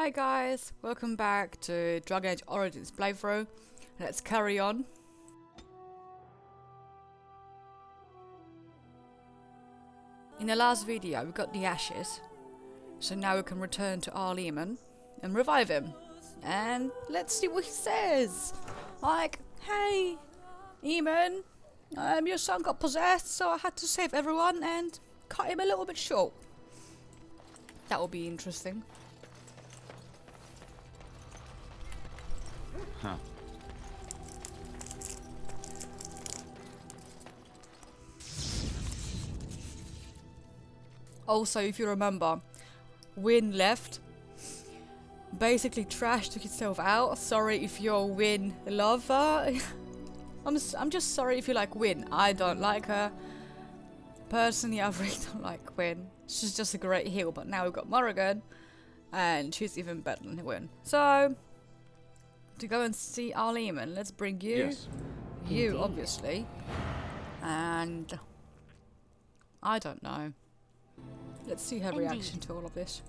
Hi guys, welcome back to Dragon Age Origins playthrough. Let's carry on. In the last video we got the ashes, so now we can return to Arleman and revive him. And let's see what he says. Like, hey, Eamon, your son got possessed, so I had to save everyone and cut him a little bit short. That will be interesting. Huh. Also, if you remember, Win left. Basically, Trash took itself out. Sorry if you're a Win lover. I'm just sorry if you like Win. I don't like her. Personally, I really don't like Win. She's just a great heel, but now we've got Morrigan, and she's even better than Win. So, to go and see Arleman, let's bring you. Yes. You, Indeed. obviously. And I don't know. Let's see her Indeed. reaction to all of this.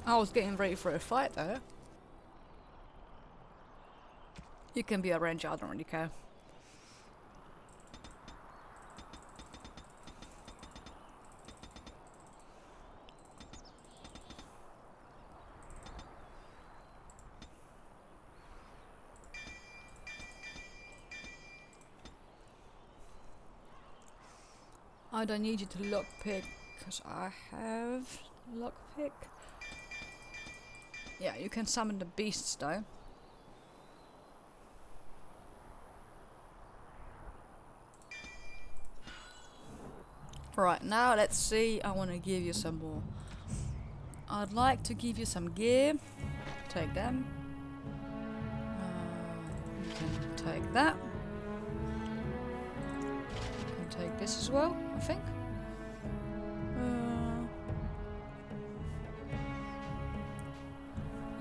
I was getting ready for a fight there. You can be a ranger, I don't really care. I don't need you to lockpick because I have lockpick. Yeah, you can summon the beasts though. Right, now let's see. I want to give you some more. I'd like to give you some gear. Take them. You can take that. You can take this as well, I think.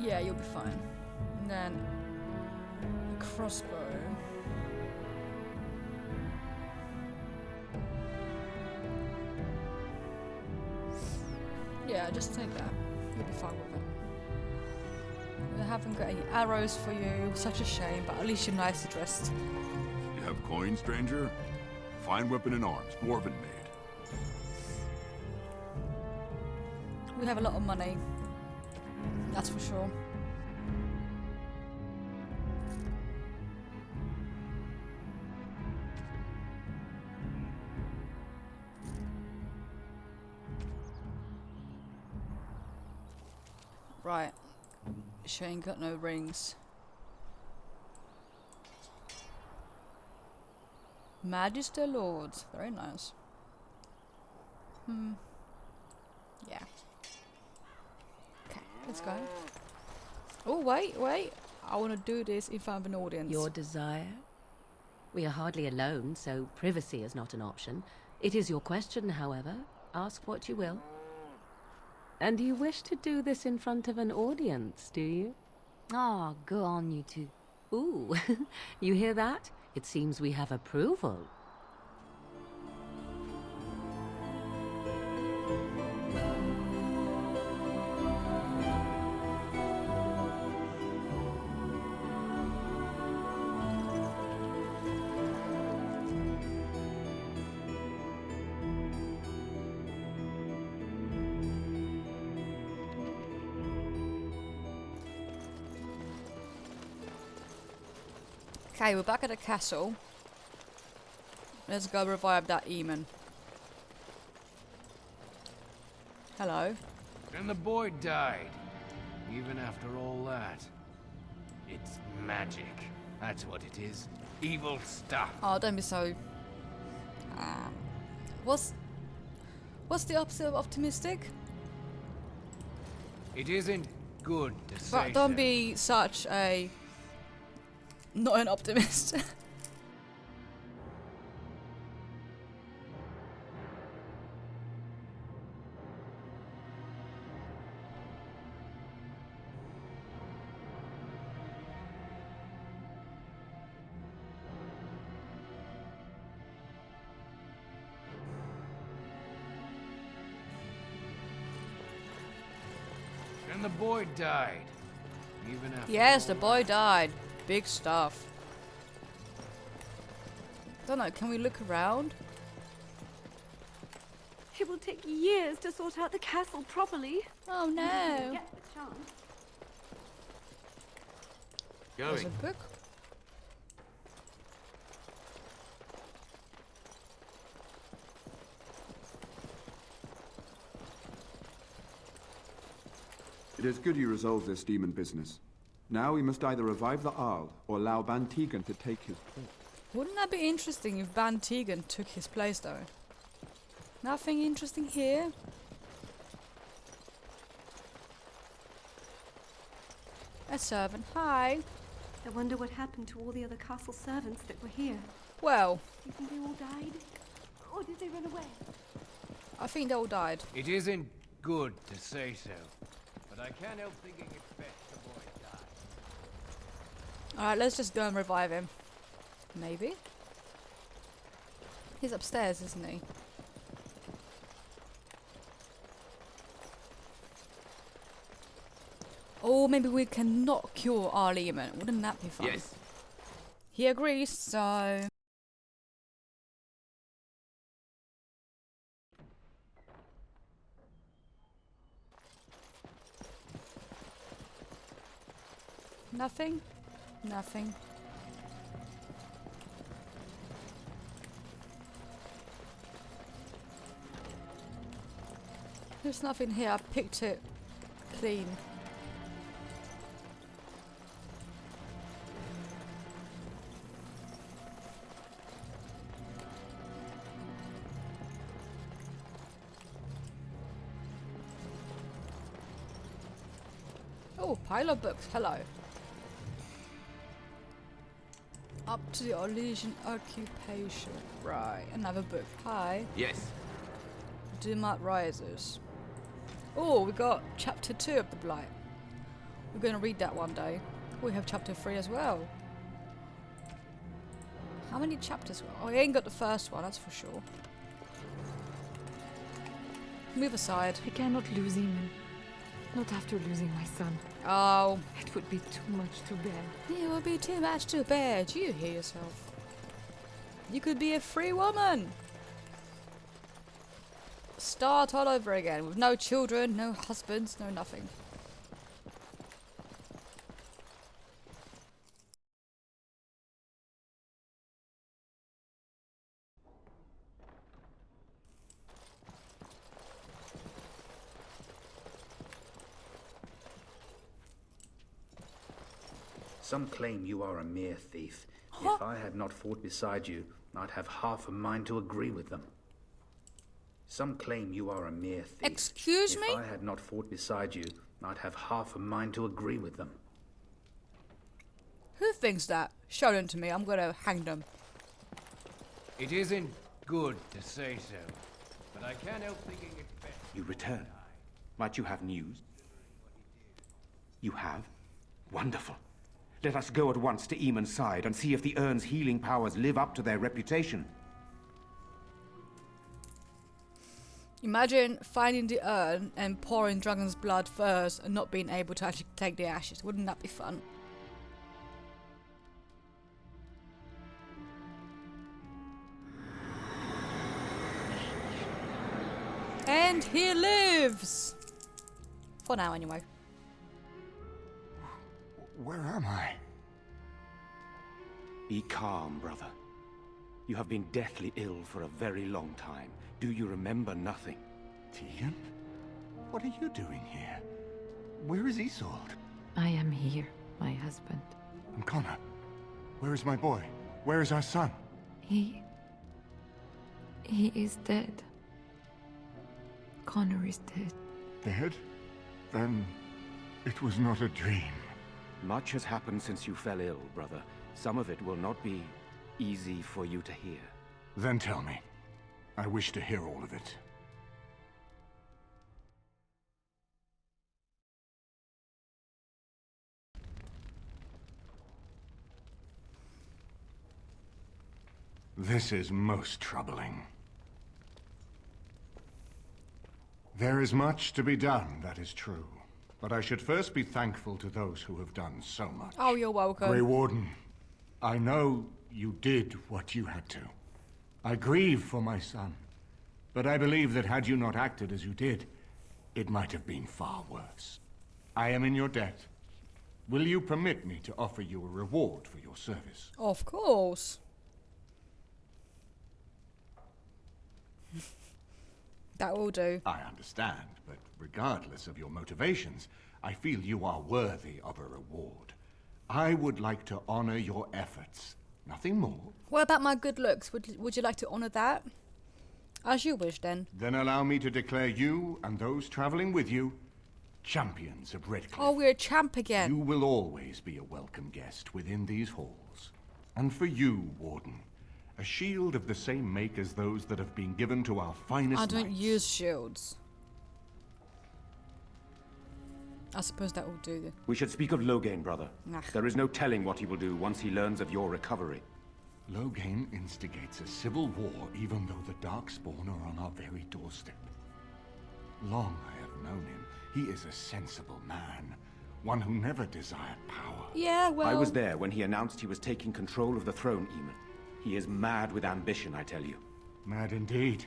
Yeah, you'll be fine. And then a crossbow. Yeah, just take that. You'll be fine with it. I haven't got any arrows for you. Such a shame, but at least you're nicely dressed. You have coin, stranger? Fine weapon and arms, dwarven made. We have a lot of money. That's for sure. Right. She ain't got no rings. Magister Lords. Very nice. Yeah. Okay, let's go. Oh, wait. I want to do this in front of an audience. Your desire? We are hardly alone, so privacy is not an option. It is your question, however. Ask what you will. And you wish to do this in front of an audience, do you? Ah, go on, you two. Ooh, you hear that? It seems we have approval. Okay, we're back at the castle. Let's go revive that Eamon. Hello. And the boy died. Even after all that. It's magic. That's what it is. Evil stuff. Oh, don't be so... What's the opposite of optimistic? It isn't good to say But don't so. be such a... not an optimist. the boy died. Even after Yes, all the boy died. Big stuff. Don't know, can we look around? It will take years to sort out the castle properly. Oh no. Get the chance. There's a book. It is good you resolved this demon business. Now we must either revive the Arl or allow Ban Tegan to take his place. Wouldn't that be interesting if Ban Tegan took his place though? Nothing interesting here. A servant, hi. I wonder what happened to all the other castle servants that were here. Well, Do you think they all died? Or did they run away? I think they all died. It isn't good to say so, but I can't help thinking it's best the boy died. Alright, let's just go and revive him. Maybe? He's upstairs, isn't he? Or maybe we cannot cure our Lehman. Wouldn't that be fun? Yes. He agrees, so... Nothing? Nothing. There's nothing here. I picked it clean. Oh, pile of books. Hello. Up to the Elysian occupation. Right, another book. Hi. Yes. Dumat Rises. Oh, we got chapter 2 of the Blight. We're going to read that one day. We have chapter 3 as well. How many chapters? Oh, I ain't got the first one, that's for sure. Move aside. I cannot lose him. Not after losing my son. Oh, It would be too much to bear. it will be too much to bear. Do you hear yourself? You could be a free woman. Start all over again with no children, no husbands, no nothing. Some claim you are a mere thief. Huh? If I had not fought beside you, I'd have half a mind to agree with them. Some claim you are a mere thief. Excuse me? If I had not fought beside you, I'd have half a mind to agree with them. Who thinks that? Show them to me. I'm gonna hang them. It isn't good to say so, but I can't help thinking it's best. You return. Might you have news? You have? Wonderful. Let us go at once to Eamon's side and see if the Urn's healing powers live up to their reputation. Imagine finding the urn and pouring dragon's blood first and not being able to actually take the ashes. Wouldn't that be fun? And he lives! For now, anyway. Where am I? Be calm, brother. You have been deathly ill for a very long time. Do you remember nothing? Tegan? What are you doing here? Where is Isolde? I am here, my husband. And Connor? Where is my boy? Where is our son? He is dead. Connor is dead. Dead? Then it was not a dream. Much has happened since you fell ill, brother. Some of it will not be easy for you to hear. Then tell me. I wish to hear all of it. This is most troubling. There is much to be done, that is true. But I should first be thankful to those who have done so much. Oh, you're welcome. Grey Warden, I know you did what you had to. I grieve for my son. But I believe that had you not acted as you did, it might have been far worse. I am in your debt. Will you permit me to offer you a reward for your service? Of course. That will do. I understand, but regardless of your motivations, I feel you are worthy of a reward. I would like to honor your efforts. Nothing more. What about my good looks? Would you like to honor that? As you wish, then. Then allow me to declare you and those traveling with you champions of Redcliffe. Oh, we're a champ again. You will always be a welcome guest within these halls. And for you, Warden, a shield of the same make as those that have been given to our finest I don't knights. use shields. I suppose that will do. We should speak of Logan, brother. Nah. There is no telling what he will do once he learns of your recovery. Logan instigates a civil war even though the Darkspawn are on our very doorstep. Long I have known him. He is a sensible man. One who never desired power. Yeah, well... I was there when he announced he was taking control of the throne, Eamon. He is mad with ambition, I tell you. Mad indeed.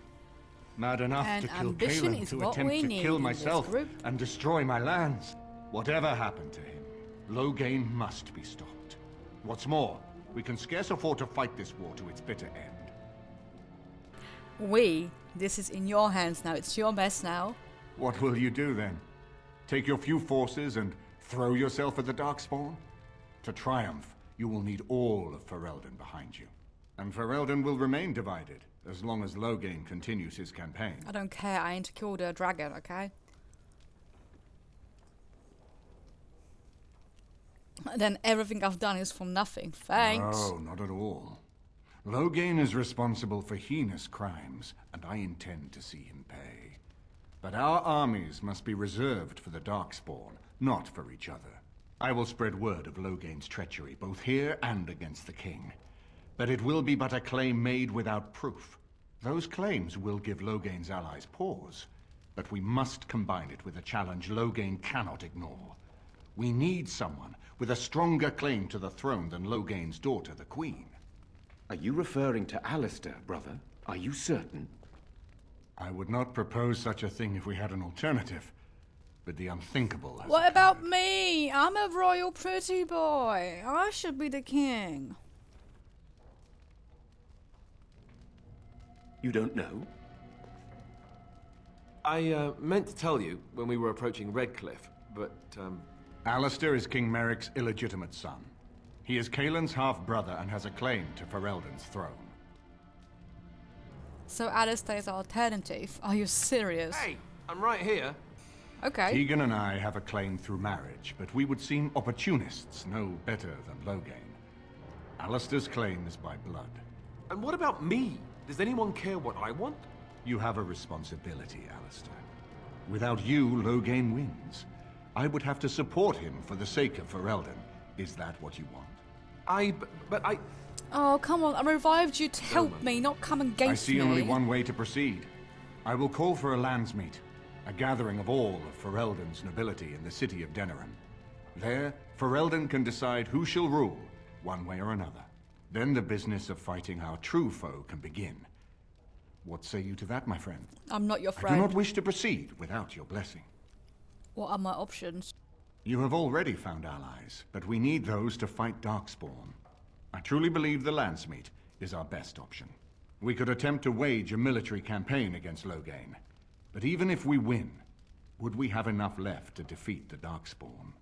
Mad enough And to kill ambition Kaelin, is to what attempt we to need kill in this myself group. and destroy my lands. Whatever happened to him, Logan must be stopped. What's more, we can scarce afford to fight this war to its bitter end. This is in your hands now. It's your mess now. What will you do then? Take your few forces and throw yourself at the Darkspawn? To triumph, you will need all of Ferelden behind you. And Ferelden will remain divided, as long as Logan continues his campaign. I don't care. I ain't killed a dragon, okay? Then everything I've done is from nothing. Thanks. No, not at all. Logan is responsible for heinous crimes, and I intend to see him pay. But our armies must be reserved for the Darkspawn, not for each other. I will spread word of Logan's treachery, both here and against the king. But it will be but a claim made without proof. Those claims will give Logan's allies pause, but we must combine it with a challenge Logan cannot ignore. We need someone with a stronger claim to the throne than Logan's daughter, the Queen. Are you referring to Alistair, brother? Are you certain? I would not propose such a thing if we had an alternative, but the unthinkable has What about me? I'm a royal pretty boy. I should be the king. You don't know? I meant to tell you when we were approaching Redcliffe, but Alistair is King Merrick's illegitimate son. He is Kaelin's half-brother and has a claim to Ferelden's throne. So Alistair is our alternative. Are you serious? hey, I'm right here. Okay. Tegan and I have a claim through marriage, but we would seem opportunists no better than Logan. Alistair's claim is by blood. And what about me? Does anyone care what I want? You have a responsibility, Alistair. Without you, Logan wins. I would have to support him for the sake of Ferelden. Is that what you want? But I... Oh, come on. I revived you to help me, not come against me. I see only one way to proceed. I will call for a landsmeet, a gathering of all of Ferelden's nobility in the city of Denerim. There, Ferelden can decide who shall rule, one way or another. Then the business of fighting our true foe can begin. What say you to that, my friend? I'm not your I friend. do not wish to proceed without your blessing. What are my options? You have already found allies, but we need those to fight Darkspawn. I truly believe the landsmeet is our best option. We could attempt to wage a military campaign against Logan. But even if we win, would we have enough left to defeat the Darkspawn?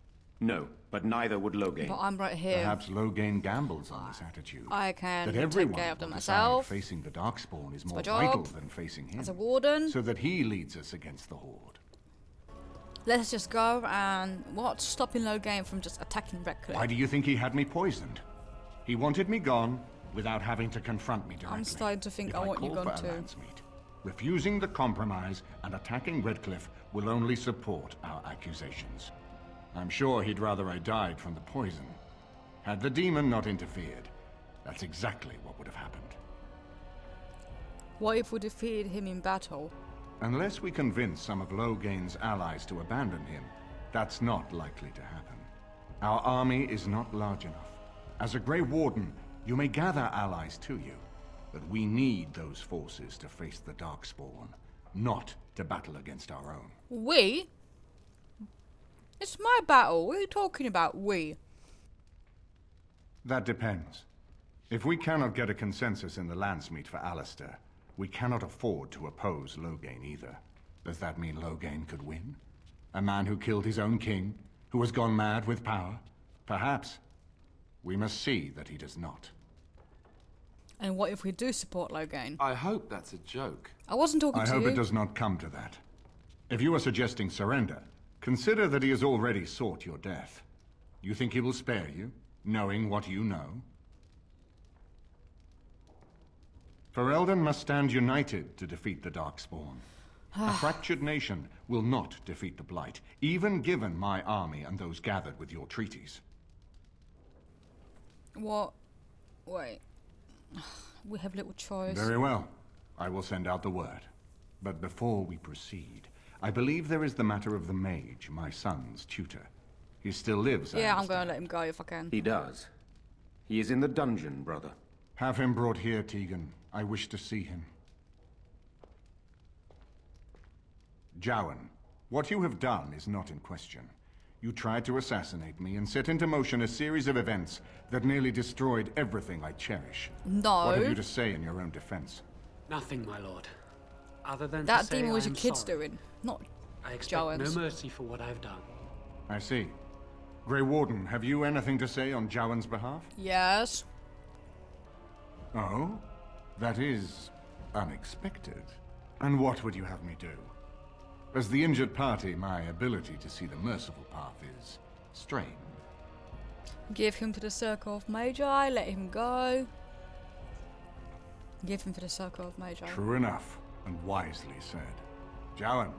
No, but neither would Logan. But I'm right here. Perhaps Logan gambles on this attitude. I can that take everyone care of them will myself. decide facing the Darkspawn is It's more my job. vital than facing him. As a warden. So that he leads us against the Horde. Let's just go and what's stopping Logan from just attacking Redcliffe? Why do you think he had me poisoned? He wanted me gone without having to confront me directly. I'm starting to think If I want you call gone for a too. landsmeet, refusing the compromise and attacking Redcliffe will only support our accusations. I'm sure he'd rather I died from the poison. Had the demon not interfered, that's exactly what would have happened. What if we defeated him in battle? Unless we convince some of Logan's allies to abandon him, That's not likely to happen. Our army is not large enough. As a Grey Warden, you may gather allies to you, but we need those forces to face the Darkspawn, not to battle against our own. We? It's my battle. What are you talking about, we? That depends. If we cannot get a consensus in the Landsmeet for Alistair, we cannot afford to oppose Logan either. Does that mean Logan could win? A man who killed his own king, who has gone mad with power? Perhaps. We must see that he does not. And what if we do support Logan? I hope that's a joke. I wasn't talking to you. I hope it does not come to that. If you are suggesting surrender, consider that he has already sought your death. You think he will spare you, knowing what you know? Ferelden must stand united to defeat the Darkspawn. A fractured nation will not defeat the Blight, even given my army and those gathered with your treaties. What? Wait. We have little choice. Very well. I will send out the word. But before we proceed, I believe there is the matter of the mage, my son's tutor. He still lives, Yeah, I'm going to let him go if I can. He does. He is in the dungeon, brother. Have him brought here, Tegan. I wish to see him. Jowan, what you have done is not in question. You tried to assassinate me and set into motion a series of events that nearly destroyed everything I cherish. No. What have you to say in your own defense? Nothing, my lord. Other than that to say demon was I your am kids sorry. doing, not I expect Jowan's. no mercy for what I've done. I see. Grey Warden, have you anything to say on Jowan's behalf? Yes. Oh? That is unexpected. And what would you have me do? As the injured party, my ability to see the merciful path is strained. Give him to the Circle of Magi, let him go. Give him to the Circle of Magi. True enough, and wisely said. Jowan,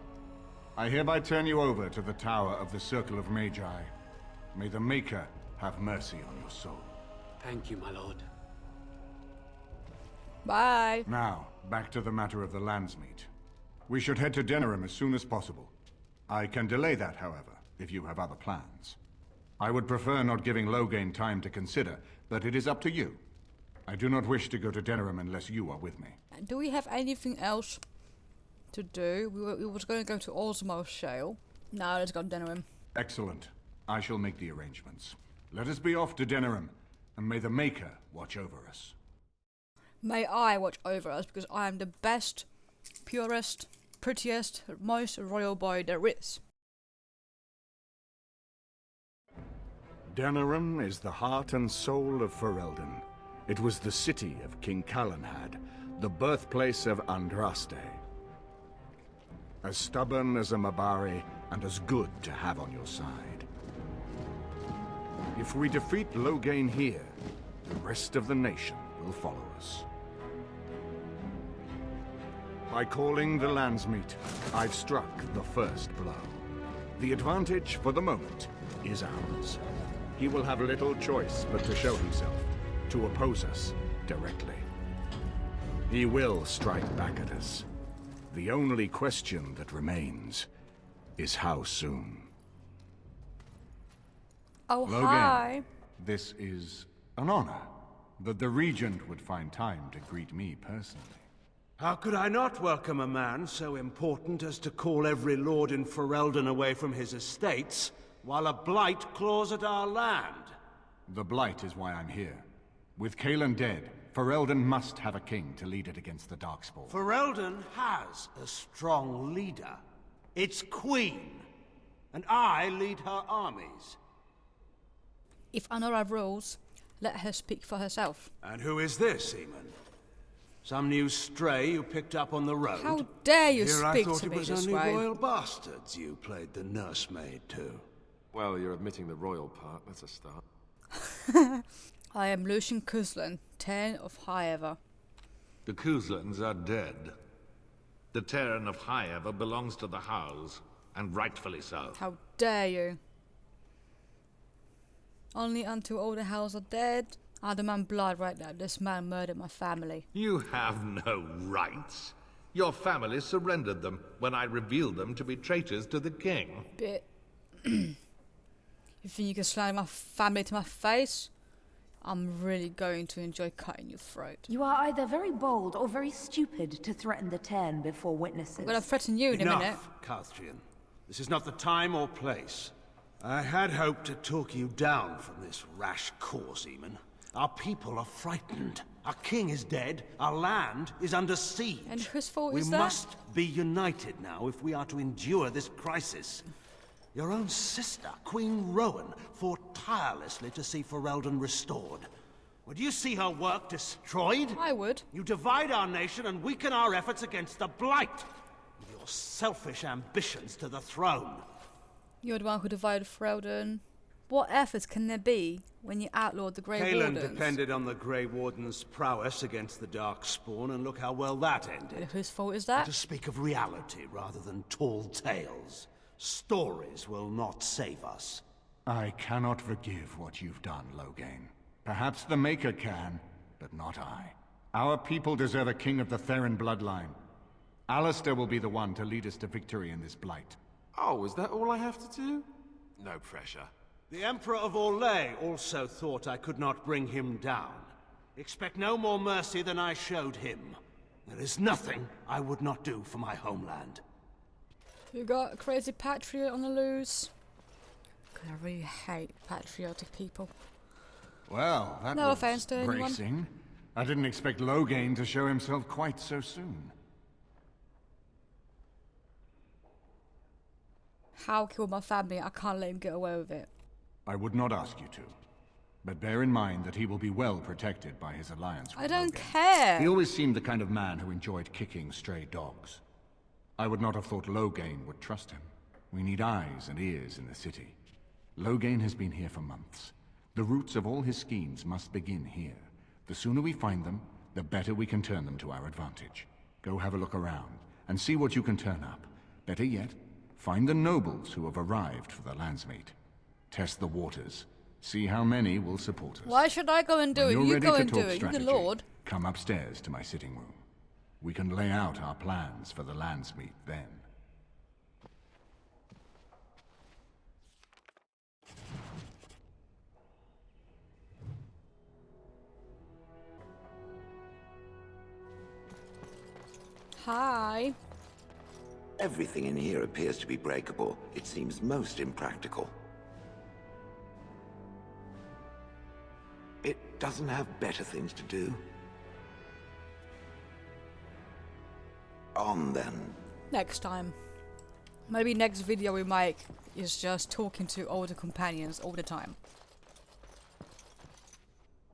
I hereby turn you over to the Tower of the Circle of Magi. May the Maker have mercy on your soul. Thank you, my lord. Bye. Now, back to the matter of the Landsmeet. We should head to Denerim as soon as possible. I can delay that, however, if you have other plans. I would prefer not giving Logan time to consider, but it is up to you. I do not wish to go to Denerim unless you are with me. Do we have anything else to do? We was going to go to Osmo Shale. No, let's go to Denerim. Excellent. I shall make the arrangements. Let us be off to Denerim, and may the Maker watch over us. May I watch over us, because I am the best, purest, prettiest, most royal boy there is. Denerim is the heart and soul of Ferelden. It was the city of King Calenhad, the birthplace of Andraste. As stubborn as a Mabari, and as good to have on your side. If we defeat Logan here, the rest of the nation will follow us. By calling the Landsmeet, I've struck the first blow. The advantage, for the moment, is ours. He will have little choice but to show himself, to oppose us directly. He will strike back at us. The only question that remains is how soon. Oh, Logan, hi. this is an honor that the Regent would find time to greet me personally. How could I not welcome a man so important as to call every lord in Ferelden away from his estates, while a Blight claws at our land? The Blight is why I'm here. With Calen dead, Ferelden must have a king to lead it against the Darkspawn. Ferelden has a strong leader. Its queen. And I lead her armies. If Honora rules, let her speak for herself. And who is this, Eamon? Some new stray you picked up on the road? How dare you Here speak I thought to it me was this only way? royal bastards you played the nursemaid to. Well, you're admitting the royal part. That's a start. I am Lucian Kuzlan, 10 of Highever. The Kuzlans are dead. The Terran of Highever belongs to the house, and rightfully so. How dare you? Only until all the house are dead. I demand blood right now. This man murdered my family. You have no rights. Your family surrendered them when I revealed them to be traitors to the king. Bit. You think you can slay my family to my face? I'm really going to enjoy cutting your throat. You are either very bold or very stupid to threaten the Ten before witnesses. I'm gonna threaten you in a minute. Enough, Carthrian. This is not the time or place. I had hoped to talk you down from this rash course, Eamon. Our people are frightened. Our king is dead. Our land is under siege. And whose fault is we that? must be united now if we are to endure this crisis. Your own sister, Queen Rowan, fought tirelessly to see Ferelden restored. Would you see her work destroyed? I would. You divide our nation and weaken our efforts against the Blight, with your selfish ambitions to the throne. You're the one who divided Ferelden. What efforts can there be when you outlawed the Grey Kaelin Wardens? depended on the Grey Warden's prowess against the Darkspawn, and look how well that ended. And whose fault is that? To speak of reality rather than tall tales. Stories will not save us. I cannot forgive what you've done, Logan. Perhaps the Maker can, but not I. Our people deserve a king of the Theron bloodline. Alistair will be the one to lead us to victory in this Blight. Oh, is that all I have to do? No pressure. The Emperor of Orlais also thought I could not bring him down. Expect no more mercy than I showed him. There is nothing I would not do for my homeland. You got a crazy patriot on the loose. God, I really hate patriotic people. Well, that No was offense to anyone. bracing. I didn't expect Logan to show himself quite so soon. How kill my family? I can't let him get away with it. I would not ask you to. But bear in mind that he will be well protected by his alliance with I don't Logan. care. He always seemed the kind of man who enjoyed kicking stray dogs. I would not have thought Logan would trust him. We need eyes and ears in the city. Logan has been here for months. The roots of all his schemes must begin here. The sooner we find them, the better we can turn them to our advantage. Go have a look around, and see what you can turn up. Better yet, find the nobles who have arrived for the Landsmeet. Test the waters. See how many will support us. Why should I go and do When it? you're You ready go to and do talk it. You're the strategy, Lord. come upstairs to my sitting room. We can lay out our plans for the Landsmeet then. Hi. Everything in here appears to be breakable. It seems most impractical. It doesn't have better things to do. On then. Next time. Maybe next video we make is just talking to older companions all the time.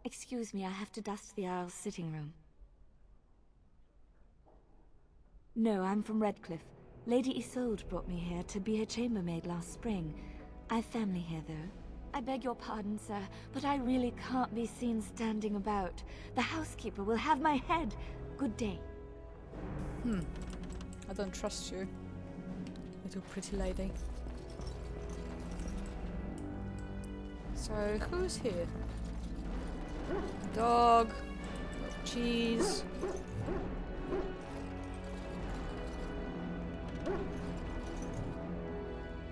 Excuse me, I have to dust the Earl's sitting room. No, I'm from Redcliffe. Lady Isolde brought me here to be her chambermaid last spring. I've family here, though. I beg your pardon, sir, but I really can't be seen standing about. The housekeeper will have my head. Good day. I don't trust you, little pretty lady. So, who's here? Dog. Cheese.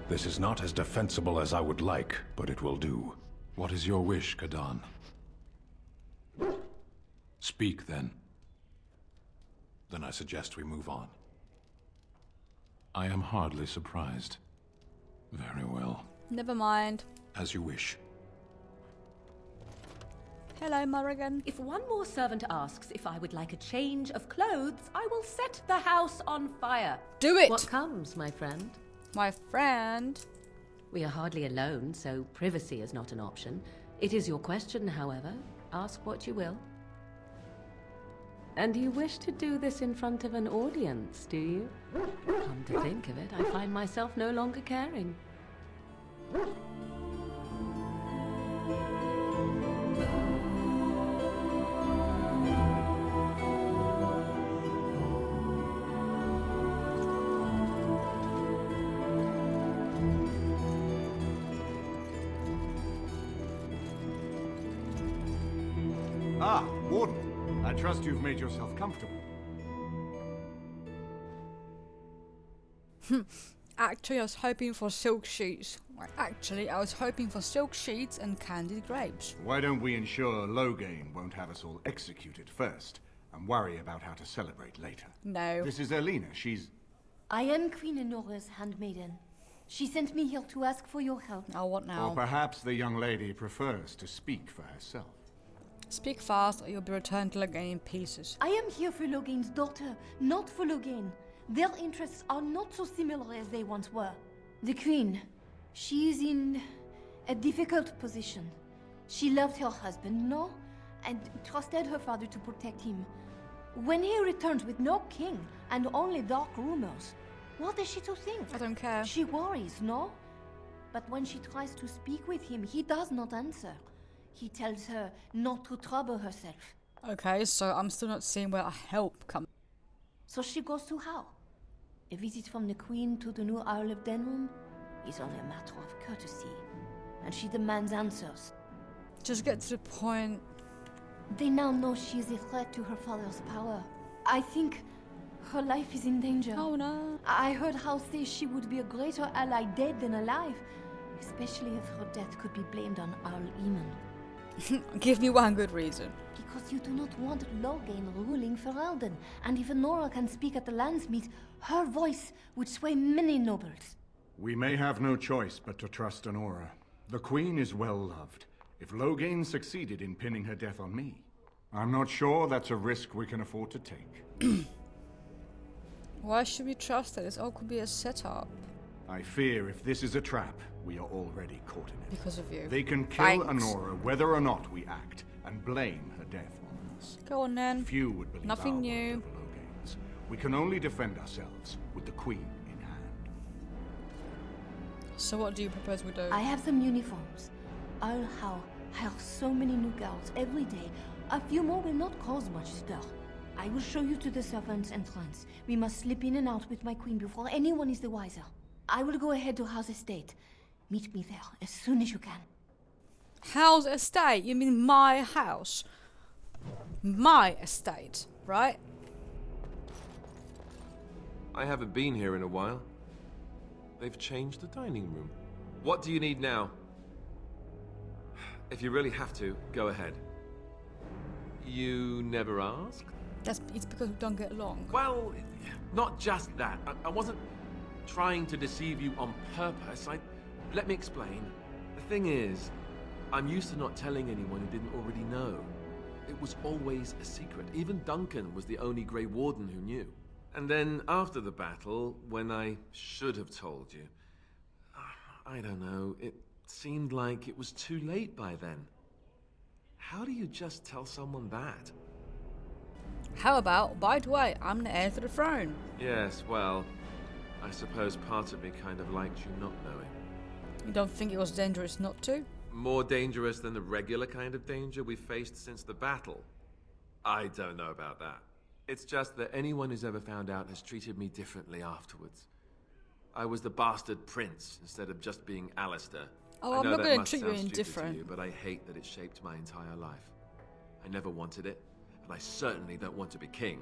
This is not as defensible as I would like, but it will do. What is your wish, Kadan? Speak, then. Then I suggest we move on. I am hardly surprised. Very well. Never mind. As you wish. Hello, Morrigan. If one more servant asks if I would like a change of clothes, I will set the house on fire. Do it! What comes, my friend? My friend. We are hardly alone, so privacy is not an option. It is your question, however. Ask what you will. And you wish to do this in front of an audience, do you? Come to think of it, I find myself no longer caring. Ah, Warden. I trust you've made yourself comfortable. Actually, I was hoping for silk sheets. Actually, I was hoping for silk sheets and candied grapes. Why don't we ensure Logan won't have us all executed first, and worry about how to celebrate later? No. This is Elena. She's... I am Queen Enora's handmaiden. She sent me here to ask for your help. Oh, what now? Or perhaps the young lady prefers to speak for herself. Speak fast or you'll be returned to Logan in pieces. I am here for Logan's daughter, not for Logan. Their interests are not so similar as they once were. The Queen, she is in a difficult position. She loved her husband, no? And trusted her father to protect him. When he returns with no king and only dark rumors, what is she to think? I don't care. She worries, no? But when she tries to speak with him, he does not answer. He tells her not to trouble herself. Okay, so I'm still not seeing where help comes. So she goes to how? A visit from the Queen to the new Isle of Denrum is only a matter of courtesy, and she demands answers. Just get to the point. They now know she is a threat to her father's power. I think her life is in danger. Oh no. I heard Hal say she would be a greater ally dead than alive, especially if her death could be blamed on Arl Eamon. Give me one good reason. Because you do not want Logan ruling for Elden, and if Nora can speak at the Landsmeet, her voice would sway many nobles. We may have no choice but to trust Honora. The Queen is well loved. If Logan succeeded in pinning her death on me, I'm not sure that's a risk we can afford to take. Why should we trust her? This all could be a setup. I fear if this is a trap, we are already caught in it. Because of you. They can kill Honora whether or not we act, and blame her death on us. Go on then. Few would believe nothing new. Logan's. We can only defend ourselves with the Queen in hand. So what do you propose we do? I have some uniforms. I'll hire so many new girls every day. A few more will not cause much stir. I will show you to the servants' entrance. We must slip in and out with my queen before anyone is the wiser. I will go ahead to House Estate. Meet me there as soon as you can. House Estate? You mean my house? My estate, right? I haven't been here in a while. They've changed the dining room. What do you need now? If you really have to, go ahead. You never asked? It's because we don't get along. Well, not just that. I wasn't trying to deceive you on purpose. Let me explain. The thing is, I'm used to not telling anyone who didn't already know. It was always a secret. Even Duncan was the only Grey Warden who knew. And then after the battle, when I should have told you, I don't know, it seemed like it was too late by then. How do you just tell someone that? How about, by the way, I'm the heir to the throne? Yes, well, I suppose part of me kind of liked you not knowing. You don't think it was dangerous not to? More dangerous than the regular kind of danger we've faced since the battle? I don't know about that. It's just that anyone who's ever found out has treated me differently afterwards. I was the bastard prince instead of just being Alistair. Oh, I'm not going to treat you indifferent. To you, but I hate that it shaped my entire life. I never wanted it, and I certainly don't want to be king.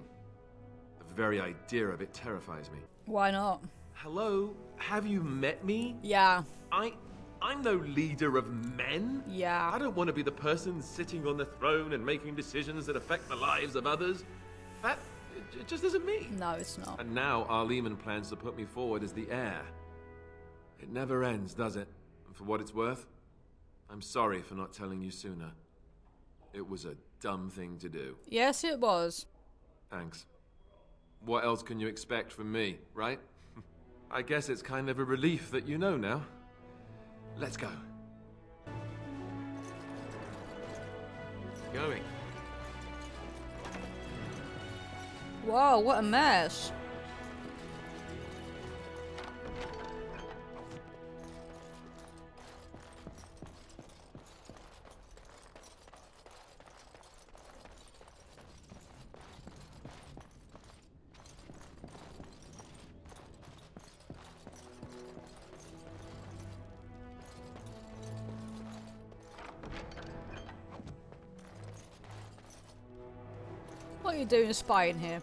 The very idea of it terrifies me. Why not? Hello? Have you met me? Yeah. I'm no leader of men. Yeah. I don't want to be the person sitting on the throne and making decisions that affect the lives of others. It just isn't me. No, it's not. And now Arleman plans to put me forward as the heir. It never ends, does it? And for what it's worth, I'm sorry for not telling you sooner. It was a dumb thing to do. Yes, it was. Thanks. What else can you expect from me, right? I guess it's kind of a relief that you know now. Let's go. Going. Whoa, what a mess. What are you doing spying here?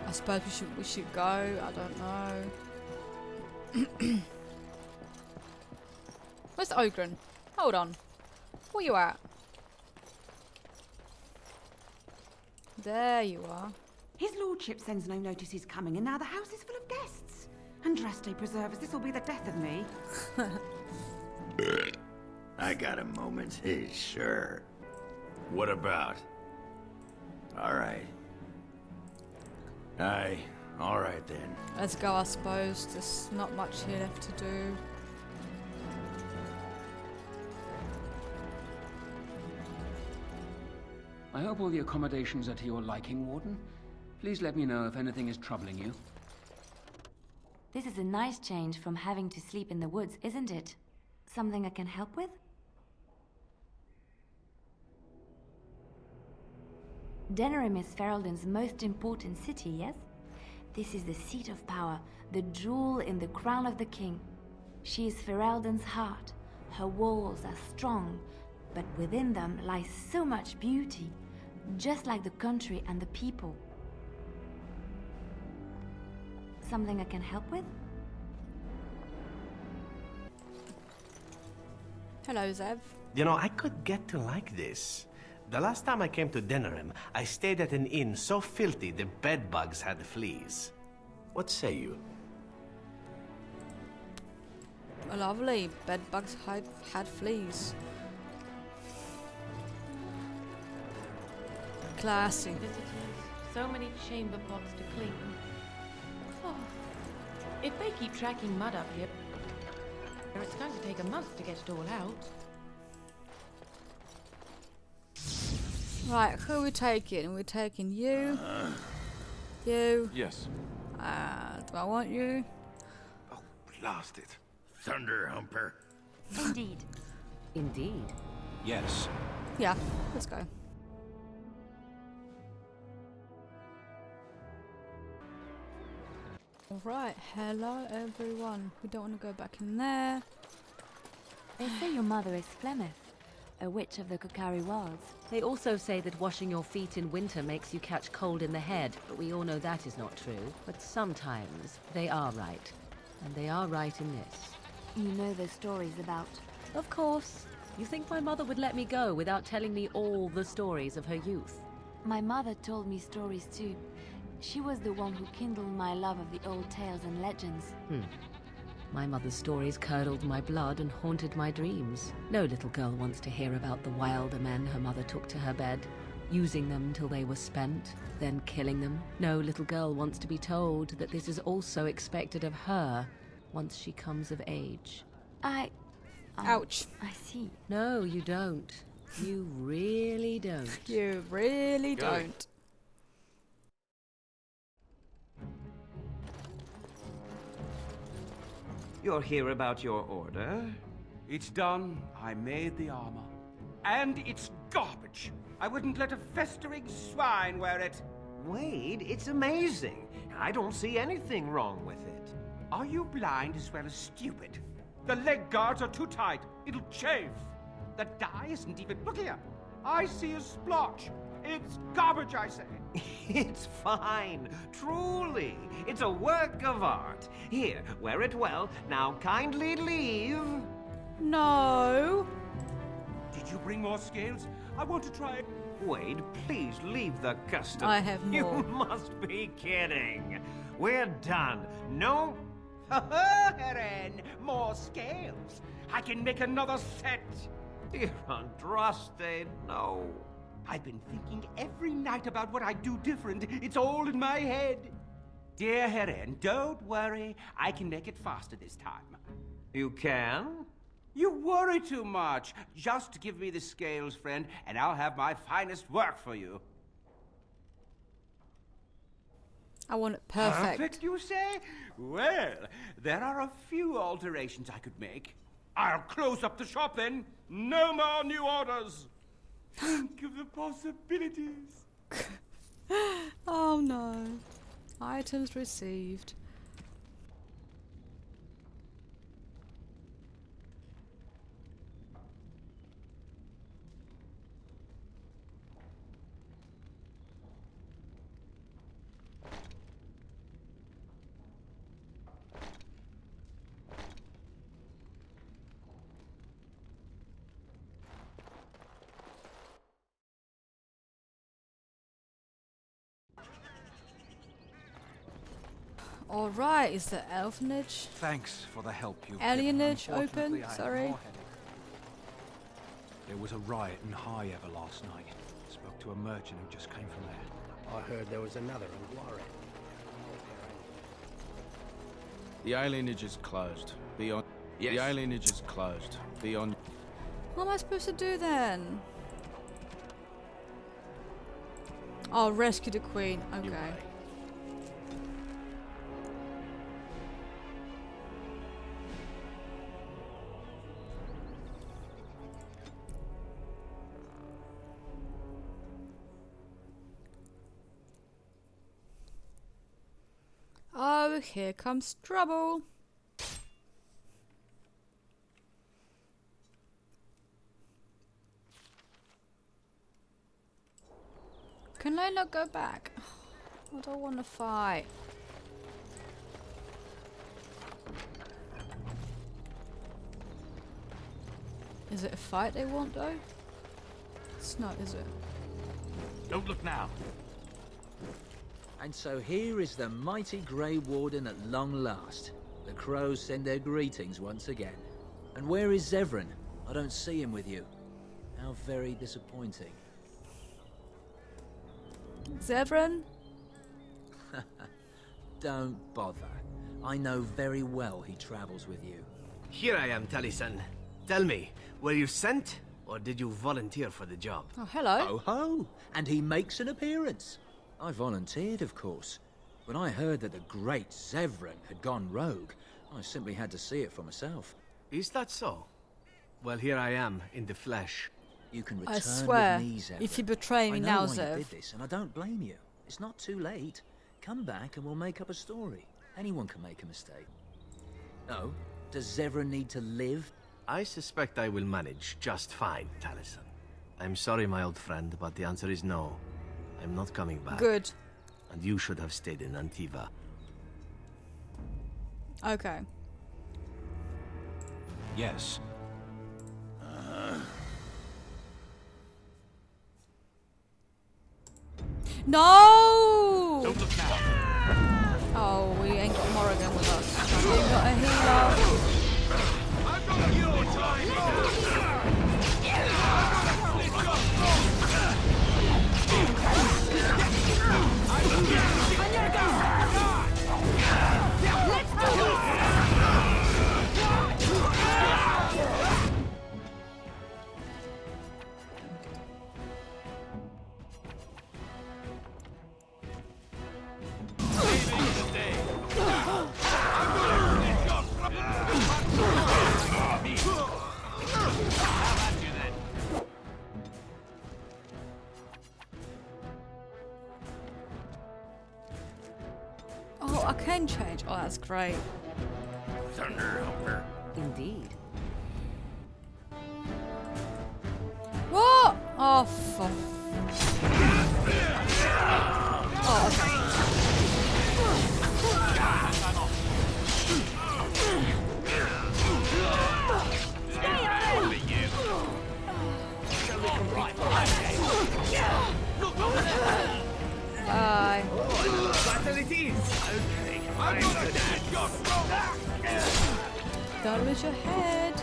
I suppose we should go. I don't know. Where's Ogren? Hold on. Where you at? There you are. His lordship sends no notice he's coming, and now the house is full of guests. Andraste preserves, this will be the death of me. I got a moment's haste, sure. What about? All right. All right then. Let's go, I suppose. There's not much here left to do. I hope all the accommodations are to your liking, Warden. Please let me know if anything is troubling you. This is a nice change from having to sleep in the woods, isn't it? Something I can help with? Denerim is Ferelden's most important city, yes? This is the seat of power, the jewel in the crown of the king. She is Ferelden's heart. Her walls are strong, but within them lies so much beauty, just like the country and the people. Something I can help with? Hello, Zev. You know, I could get to like this. The last time I came to Denerim, I stayed at an inn so filthy the bedbugs had fleas. What say you? Lovely. Bedbugs had fleas. Classy. Visitors, so many chamber pots to clean. Oh, if they keep tracking mud up here, it's going to take a month to get it all out. Right, who are we taking? We're taking you. You. Yes. Do I want you? Oh, blast it. Thunder Humper. Indeed. Indeed. Yes. Yeah, let's go. Alright, hello everyone. We don't want to go back in there. They say your mother is Flemeth, a witch of the Kokari Wilds. They also say that washing your feet in winter makes you catch cold in the head, but we all know that is not true. But sometimes they are right. And they are right in this. You know the stories about... Of course. You think my mother would let me go without telling me all the stories of her youth? My mother told me stories too. She was the one who kindled my love of the old tales and legends. My mother's stories curdled my blood and haunted my dreams. No little girl wants to hear about the wilder men her mother took to her bed, using them till they were spent, then killing them. No little girl wants to be told that this is also expected of her once she comes of age. Ouch. I see. No, you don't. You really don't. You really don't. You're here about your order? It's done. I made the armor. And it's garbage. I wouldn't let a festering swine wear it. Wade, it's amazing. I don't see anything wrong with it. Are you blind as well as stupid? The leg guards are too tight. It'll chafe. The dye isn't even... Look here. I see a splotch. It's garbage, I say. It's fine. Truly. It's a work of art. Here, wear it well. Now kindly leave. No. Did you bring more scales? I want to try it. Wade, please leave the custom. I have more. You must be kidding. We're done. No... Heren, more scales. I can make another set. Dear Andraste, no. I've been thinking every night about what I'd do different. It's all in my head. Dear Heren, don't worry. I can make it faster this time. You can? You worry too much. Just give me the scales, friend, and I'll have my finest work for you. I want it perfect. Perfect, you say? Well, there are a few alterations I could make. I'll close up the shop then. No more new orders. Think of the possibilities. Oh no. Items received. Alright, is the elfenage? Thanks for the help you've Alienage given. Unfortunately, open? I have Sorry. more headache. There was a riot in High Ever last night. Spoke to a merchant who just came from there. I heard there was another in Warren. The alienage is closed. Be on. Yes. The alienage is closed. Be on. What am I supposed to do then? Oh, rescue the queen. Okay. Oh, here comes trouble. Can I not go back? I don't want to fight. Is it a fight they want though? It's not, is it? Don't look now. And so here is the mighty Grey Warden at long last. The crows send their greetings once again. And where is Zevran? I don't see him with you. How very disappointing. Zevran? Don't bother. I know very well he travels with you. Here I am, Taliesin. Tell me, were you sent, or did you volunteer for the job? Oh, hello. Oh ho! And he makes an appearance. I volunteered, of course. When I heard that the great Zevran had gone rogue, I simply had to see it for myself. Is that so? Well, here I am, in the flesh. You can return I swear, with me, Zevran. if you betray me I know now, why Zev. you did this, and I don't blame you. It's not too late. Come back and we'll make up a story. Anyone can make a mistake. Oh, does Zevran need to live? I suspect I will manage just fine, Taliesin. I'm sorry, my old friend, but the answer is no. I'm not coming back. Good. And you should have stayed in Antiva. Okay. Yes. No! Don't look now. Oh, we ain't got Morrigan with us. We ain't got a healer. I've got your time. Oh, I can change. Oh, that's great. Thunderhumper. Indeed. What? Oh, fuck. Oh, okay. Bye. That was your head.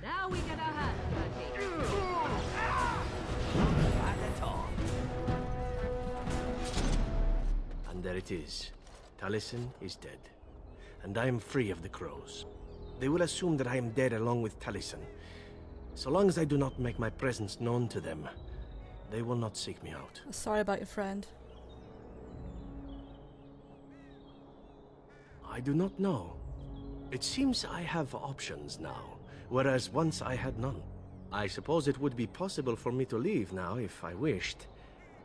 Now we get our hands dirty. Not at all. And there it is. Taliesin is dead. And I am free of the crows. They will assume that I am dead along with Taliesin. So long as I do not make my presence known to them, they will not seek me out. Sorry about your friend. I do not know. It seems I have options now, whereas once I had none. I suppose it would be possible for me to leave now if I wished.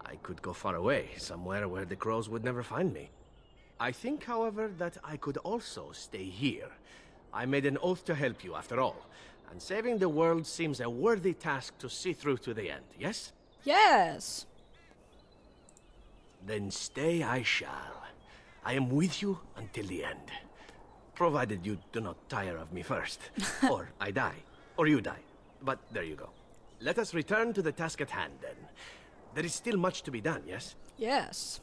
I could go far away, somewhere where the crows would never find me. I think, however, that I could also stay here. I made an oath to help you, after all, and saving the world seems a worthy task to see through to the end, yes? Yes! Then stay I shall. I am with you until the end. Provided you do not tire of me first. Or I die. Or you die. But there you go. Let us return to the task at hand, then. There is still much to be done, yes? Yes.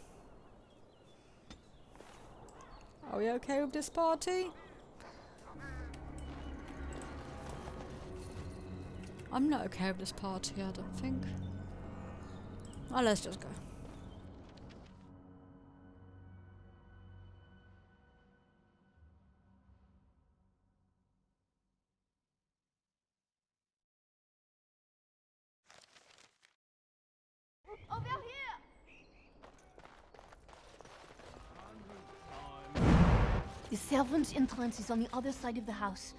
Are we okay with this party? I'm not okay with this party, I don't think. Well, let's just go. Over here! The servants' entrance is on the other side of the house.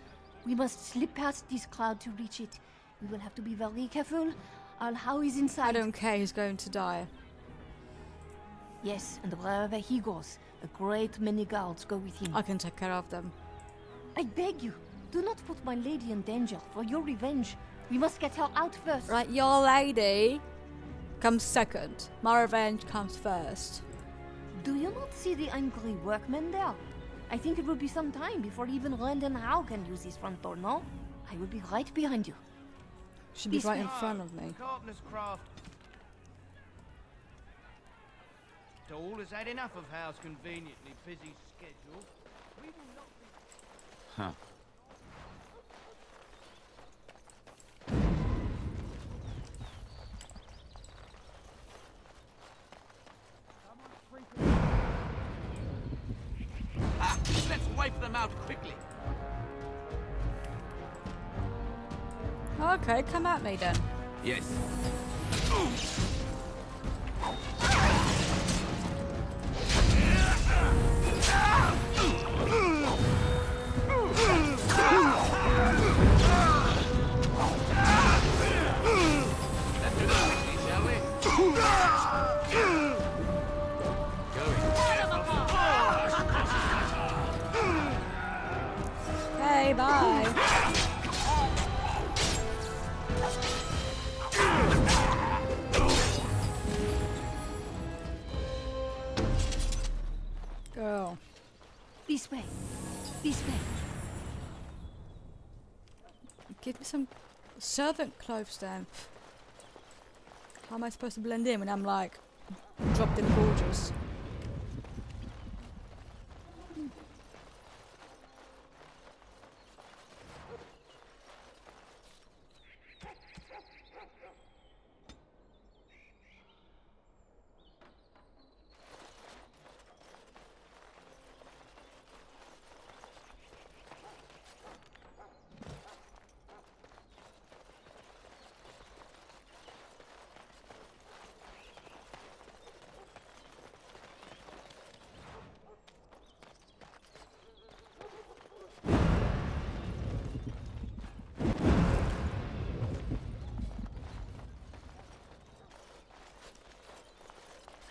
We must slip past this crowd to reach it. We will have to be very careful. Al-How is inside. I don't care, he's going to die. Yes, and wherever he goes, a great many guards go with him. I can take care of them. I beg you, do not put my lady in danger for your revenge. We must get her out first. Right, your lady comes second. My revenge comes first. Do you not see the angry workmen there? I think it will be some time before even Rand and How can use this front door, no? I will be right behind you. Should be right in front of me. Carpenter's craft. Toll has had enough of Hal's conveniently busy schedule. We will not be... Huh. Let's wipe them out quickly. Okay, come at me then. Yes. Hey, bye. Girl. This way. This way. Give me some servant clothes then. How am I supposed to blend in when I'm like dropped in gorgeous?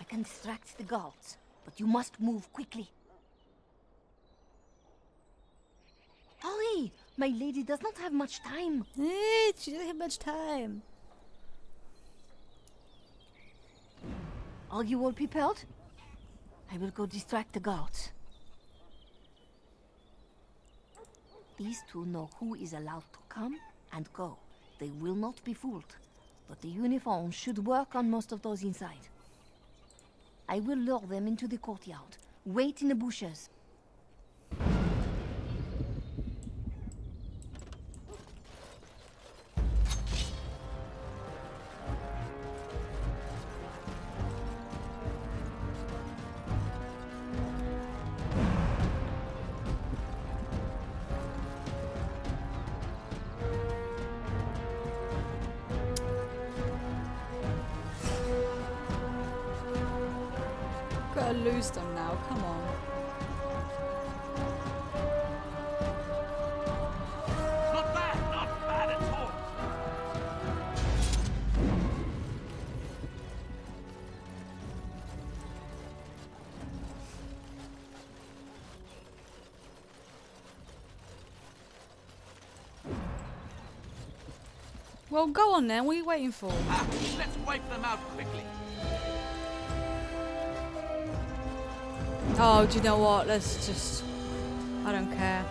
I can distract the guards, but you must move quickly. Hurry! My lady does not have much time. She doesn't have much time. Are you all prepared? I will go distract the guards. These two know who is allowed to come and go. They will not be fooled, but the uniform should work on most of those inside. I will lure them into the courtyard. Wait in the bushes. Gotta lose them now, come on. Not bad at all. Well, go on then, what are you waiting for? Let's wipe them out quickly. Oh, do you know what? Let's just... I don't care.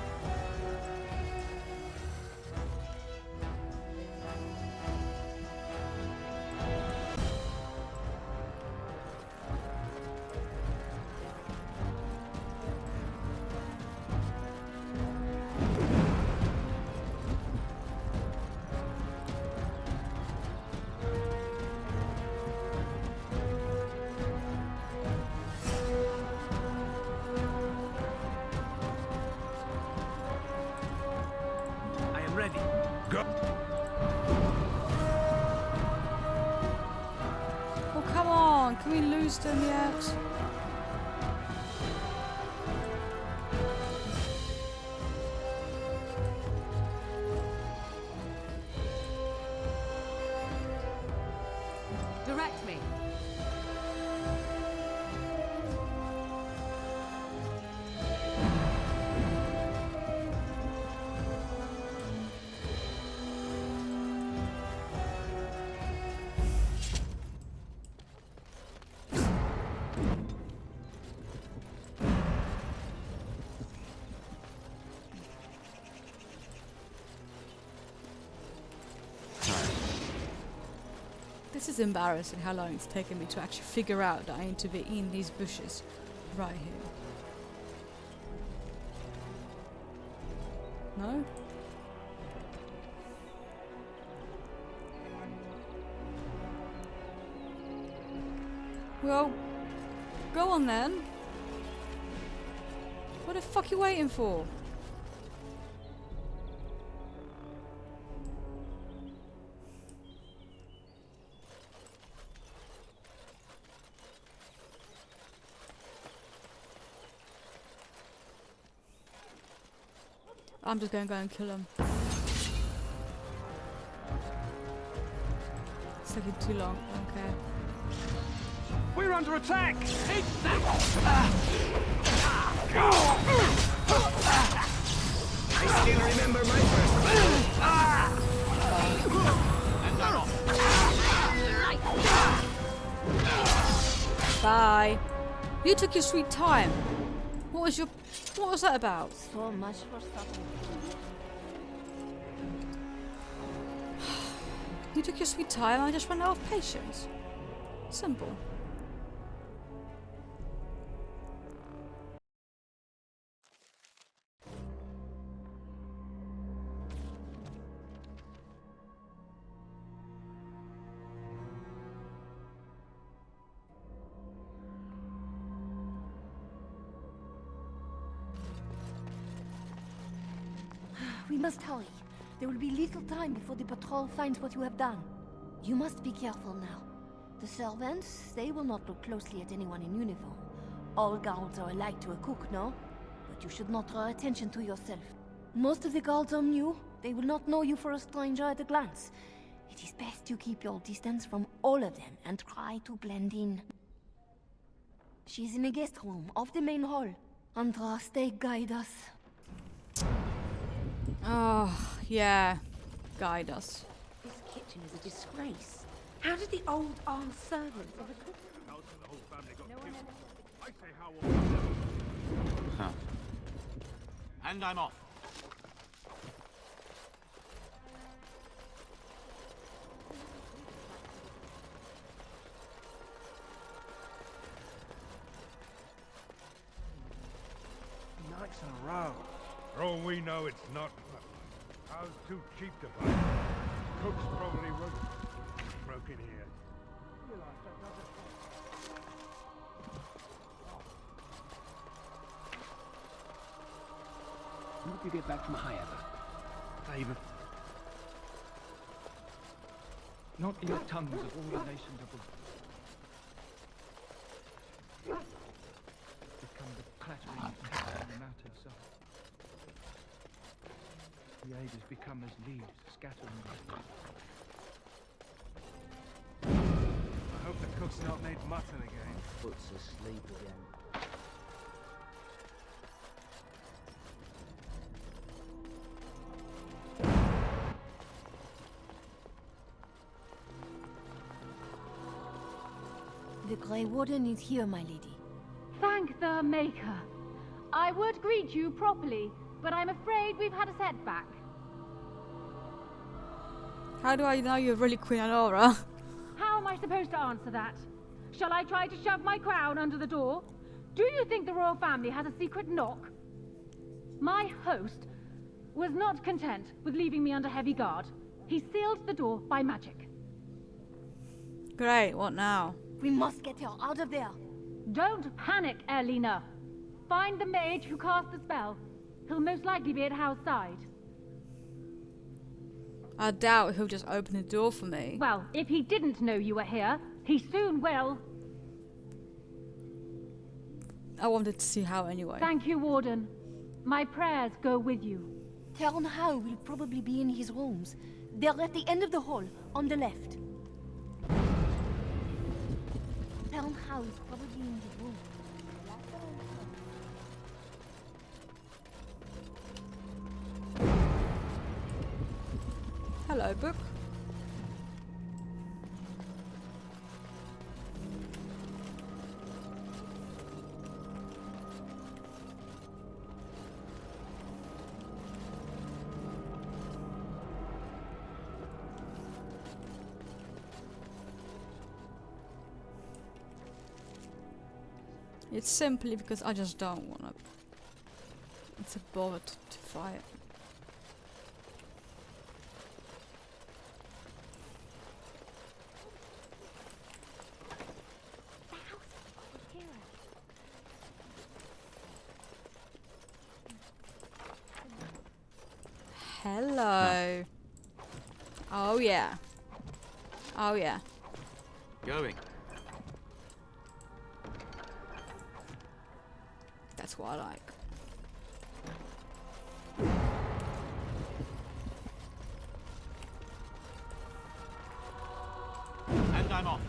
Can we lose them yet? Direct me. This is embarrassing how long it's taken me to actually figure out that I need to be in these bushes right here. No? Well, go on then. What the fuck are you waiting for? I'm just gonna go and kill him. It's taking too long. Okay. We're under attack! I still remember my first Bye. You took your sweet time. What was that about? So much for something. You took your sweet time, I just ran out of patience. Simple. We must hurry. There will be little time before the patrol finds what you have done. You must be careful now. The servants, they will not look closely at anyone in uniform. All guards are alike to a cook, no? But you should not draw attention to yourself. Most of the guards are new. They will not know you for a stranger at a glance. It is best to keep your distance from all of them and try to blend in. She is in a guest room off the main hall. Andraste, guide us. Oh, yeah. Guide us. This kitchen is a disgrace. How did the old armed servants of the cook... Huh. And I'm off. Nights in a row. For all we know, it's not. I was too cheap to buy. Cook's probably broke in here. When did you get back from Highever? David. Not in the tongues of all the nations of the become the clattering of on the mountainside. The ages become as leaves scattering. I hope the cook's not made mutton again. Puts asleep again. The Grey Warden is here, my lady. Thank the Maker. I would greet you properly, but I'm afraid we've had a setback. How do I know you're really Queen Alora? How am I supposed to answer that? Shall I try to shove my crown under the door? Do you think the royal family has a secret knock? My host was not content with leaving me under heavy guard. He sealed the door by magic. Great, what now? We must get her out of there. Don't panic, Erlina. Find the mage who cast the spell. He'll most likely be at Hal's side. I doubt he'll just open the door for me. Well, if he didn't know you were here, he soon will. I wanted to see Hal anyway. Thank you, Warden. My prayers go with you. Tell Hal will probably be in his rooms. They're at the end of the hall, on the left. Tell Hal is probably in the room. Hello, book. It's simply because I just don't want to. It's a bother to fight. Hello. Oh yeah. Oh yeah. Going. That's what I like. And I'm off.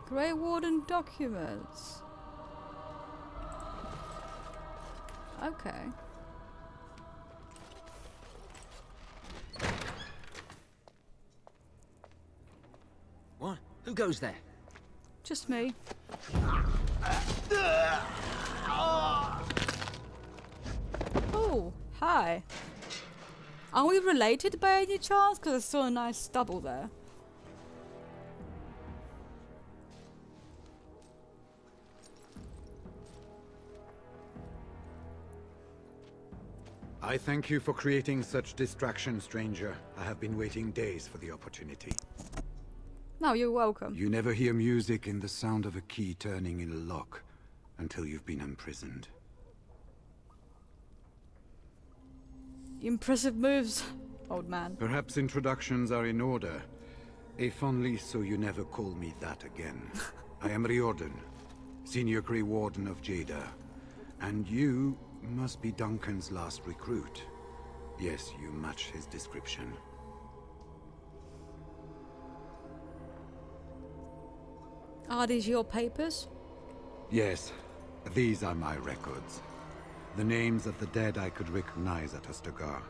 Grey Warden documents. Okay. What? Who goes there? Just me. Oh, hi. Are we related by any chance? Because I saw a nice stubble there. I thank you for creating such distraction, stranger. I have been waiting days for the opportunity. No, you're welcome. You never hear music in the sound of a key turning in a lock until you've been imprisoned. Impressive moves, old man. Perhaps introductions are in order. If only so you never call me that again. I am Riordan, Senior Grey Warden of Jada. And you must be Duncan's last recruit. Yes, you match his description. Are these your papers? Yes, these are my records. The names of the dead I could recognize at Ostagar.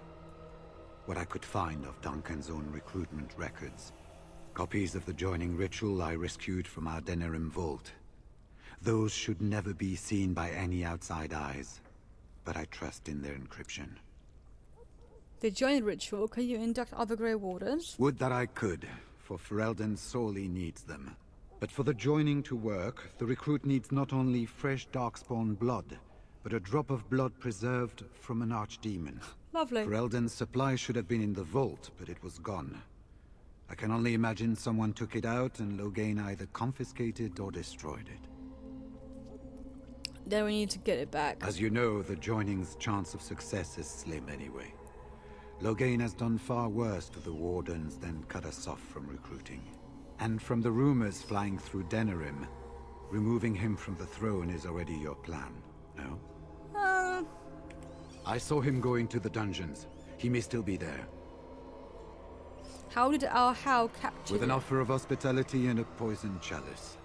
What I could find of Duncan's own recruitment records. Copies of the joining ritual I rescued from our Denerim vault. Those should never be seen by any outside eyes, but I trust in their encryption. The joining ritual, can you induct other Grey Wardens? Would that I could, for Ferelden sorely needs them. But for the joining to work, the recruit needs not only fresh Darkspawn blood, but a drop of blood preserved from an archdemon. Lovely. Ferelden's supply should have been in the vault, but it was gone. I can only imagine someone took it out and Logan either confiscated or destroyed it. Then we need to get it back. As you know, the joining's chance of success is slim anyway. Logan has done far worse to the Wardens than cut us off from recruiting. And from the rumors flying through Denerim, removing him from the throne is already your plan, no? I saw him going to the dungeons. He may still be there. How did our Hal capture With an offer of hospitality and a poisoned chalice.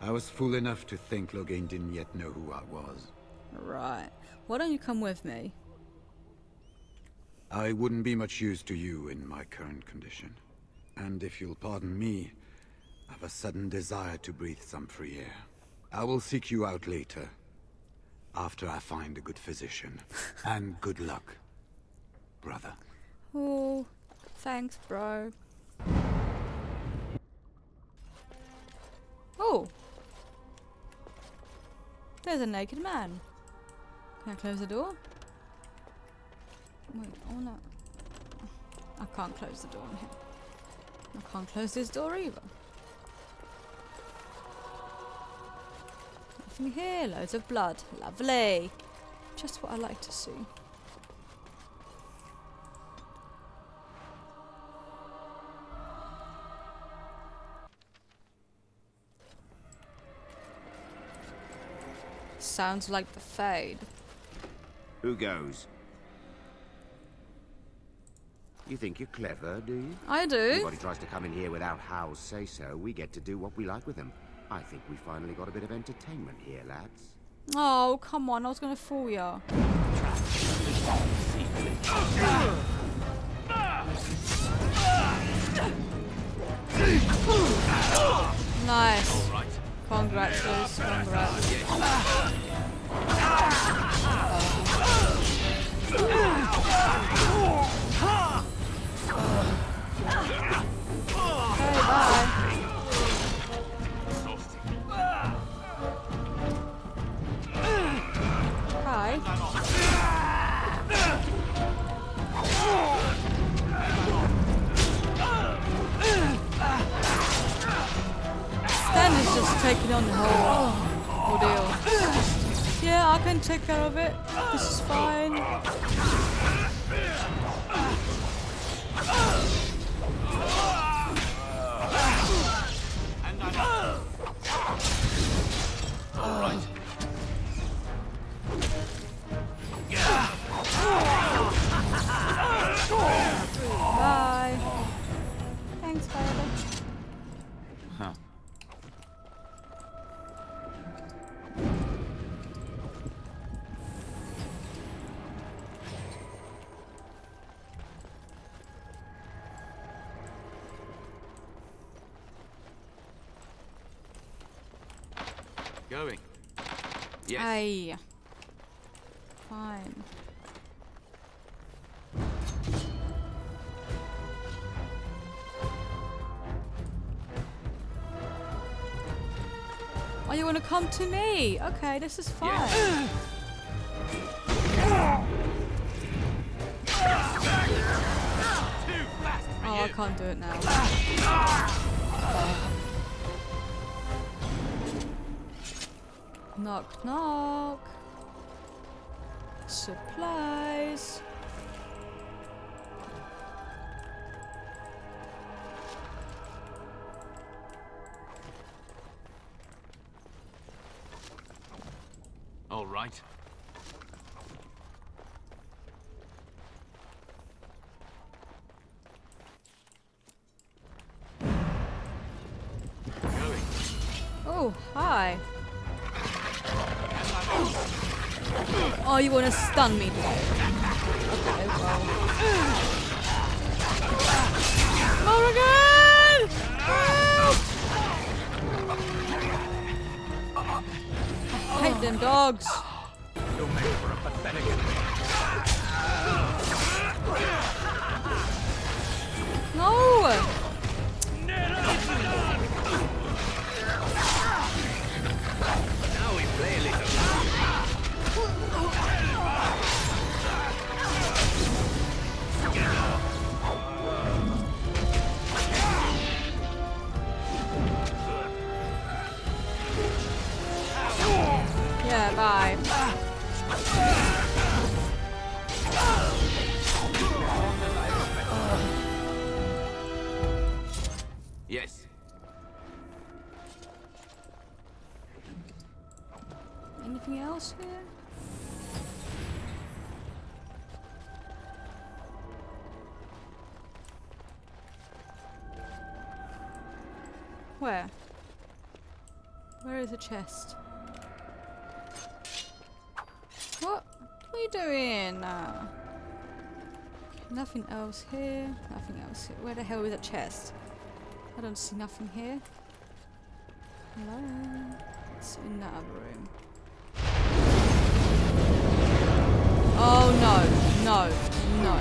I was fool enough to think Logan didn't yet know who I was. Right. Why don't you come with me? I wouldn't be much use to you in my current condition. And if you'll pardon me, I've a sudden desire to breathe some free air. I will seek you out later, after I find a good physician. And good luck, brother. Oh, thanks, bro. Oh! There's a naked man. Can I close the door? Wait, I wanna... I can't close the door in here. I can't close this door either. Nothing here, loads of blood. Lovely. Just what I like to see. Sounds like the Fade. Who goes? You think you're clever, do you? I do. Anybody tries to come in here without Hal's say-so, we get to do what we like with them. I think we finally got a bit of entertainment here, lads. Oh, come on. I was going to fool ya. Nice. Congrats, Liz. Congrats. Okay, bye. Hi. Stan is just taking on the whole ordeal. Yeah, I can take care of it. This is fine. Alright. Bye. Thanks, Father. Huh. Going. Yes. Aye. Fine. Oh, you want to come to me? Okay, this is fine. Yes. Oh, I can't do it now. Knock, knock. Supplies. All right. Going. Oh, hi. Oh, you want to stun me today? Okay, well. Morrigan! Help! I hate them dogs. You're made for a pathetic No! Now we play a little. Yeah, bye. Yes. Anything else here? Where? Where is the chest? What? What are you doing? Nothing else here. Nothing else here. Where the hell is the chest? I don't see nothing here. Hello? It's in that other room. Oh no, no, no.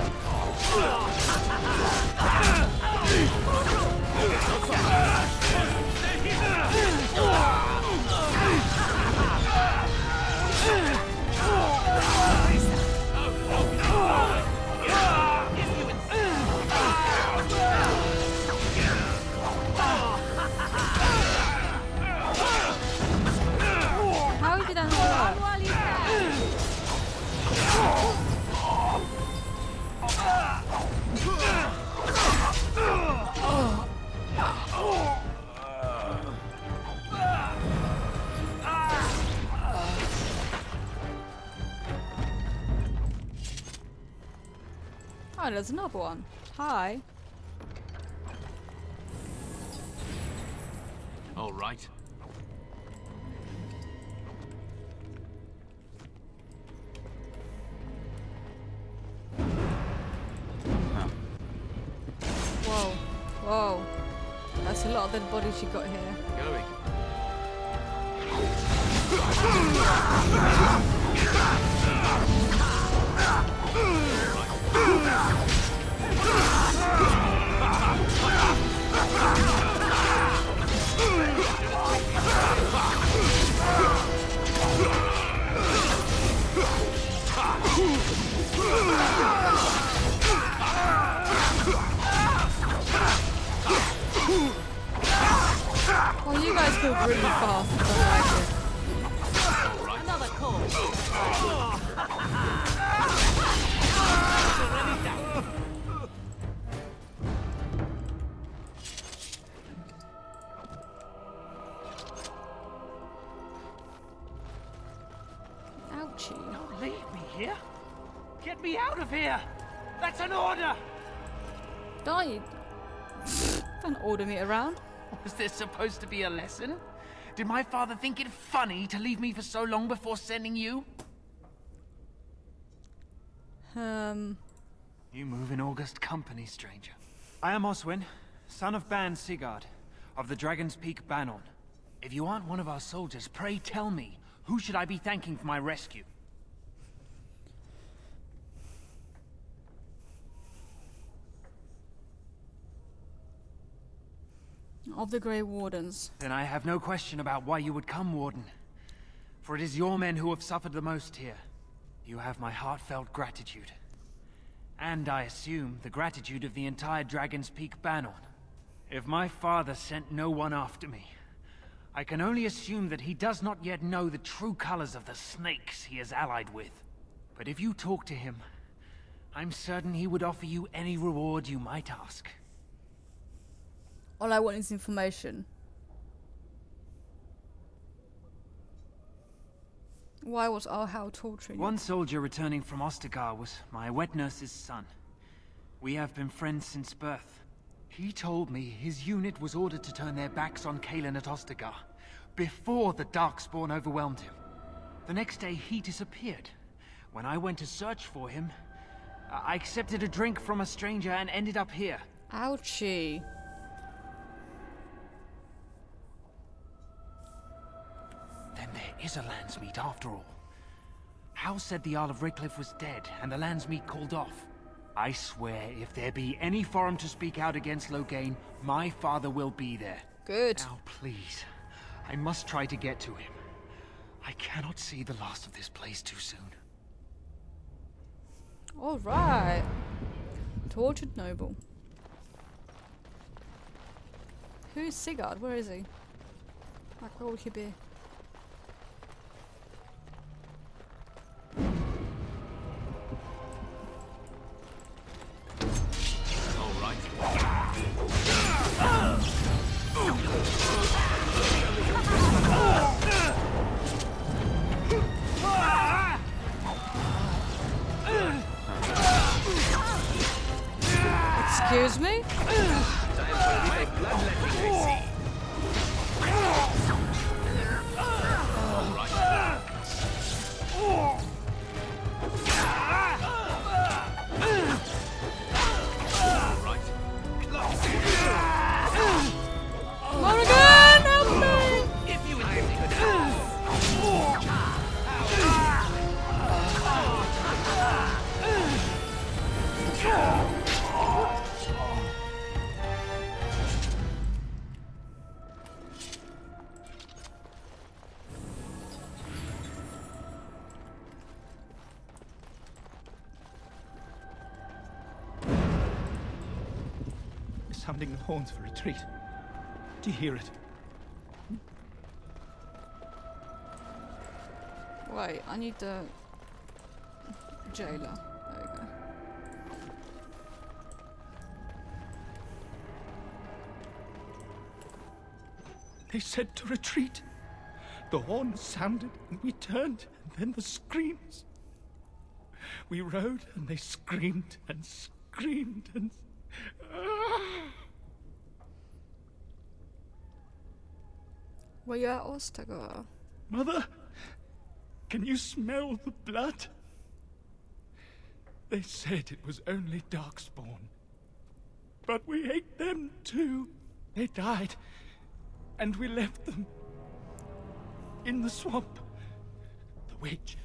How did I know that? Oh, there's another one. Hi. All right. Whoa, whoa. That's a lot of dead bodies you got here. Going. Oh, you guys killed really fast. I like it. Another call. Ouchie. Don't leave me here. Get me out of here. That's an order. Don't order me around. Was this supposed to be a lesson? Did my father think it funny to leave me for so long before sending you? You move in august company, stranger. I am Oswin, son of Ban Sigurd, of the Dragon's Peak Banon. If you aren't one of our soldiers, pray tell me, who should I be thanking for my rescue? Of the Grey Wardens. Then I have no question about why you would come, Warden. For it is your men who have suffered the most here. You have my heartfelt gratitude. And I assume the gratitude of the entire Dragon's Peak Banon. If my father sent no one after me, I can only assume that he does not yet know the true colors of the snakes he is allied with. But if you talk to him, I'm certain he would offer you any reward you might ask. All I want is information. Why was Arhau torturing you? One soldier returning from Ostagar was my wet nurse's son. We have been friends since birth. He told me his unit was ordered to turn their backs on Kalen at Ostagar, before the Darkspawn overwhelmed him. The next day he disappeared. When I went to search for him, I accepted a drink from a stranger and ended up here. Ouchie. Then there is a Landsmeet after all. Howe said the Jarl of Redcliffe was dead, and the Landsmeet called off. I swear, if there be any forum to speak out against Logan, my father will be there. Good. Now, please, I must try to get to him. I cannot see the last of this place too soon. All right. Tortured noble. Who is Sigurd? Where is he? Like, where would he be? Excuse me? sounding the horns for retreat. Do you hear it? Wait, I need the jailer. There we go. They said to retreat. The horns sounded and we turned, and then the screams. We rode and they screamed and screamed and... Vad gör Ostagar? Mother, can you smell the blood? They said it was only Darkspawn. But we ate them too. They died, and we left them in the swamp. The witch.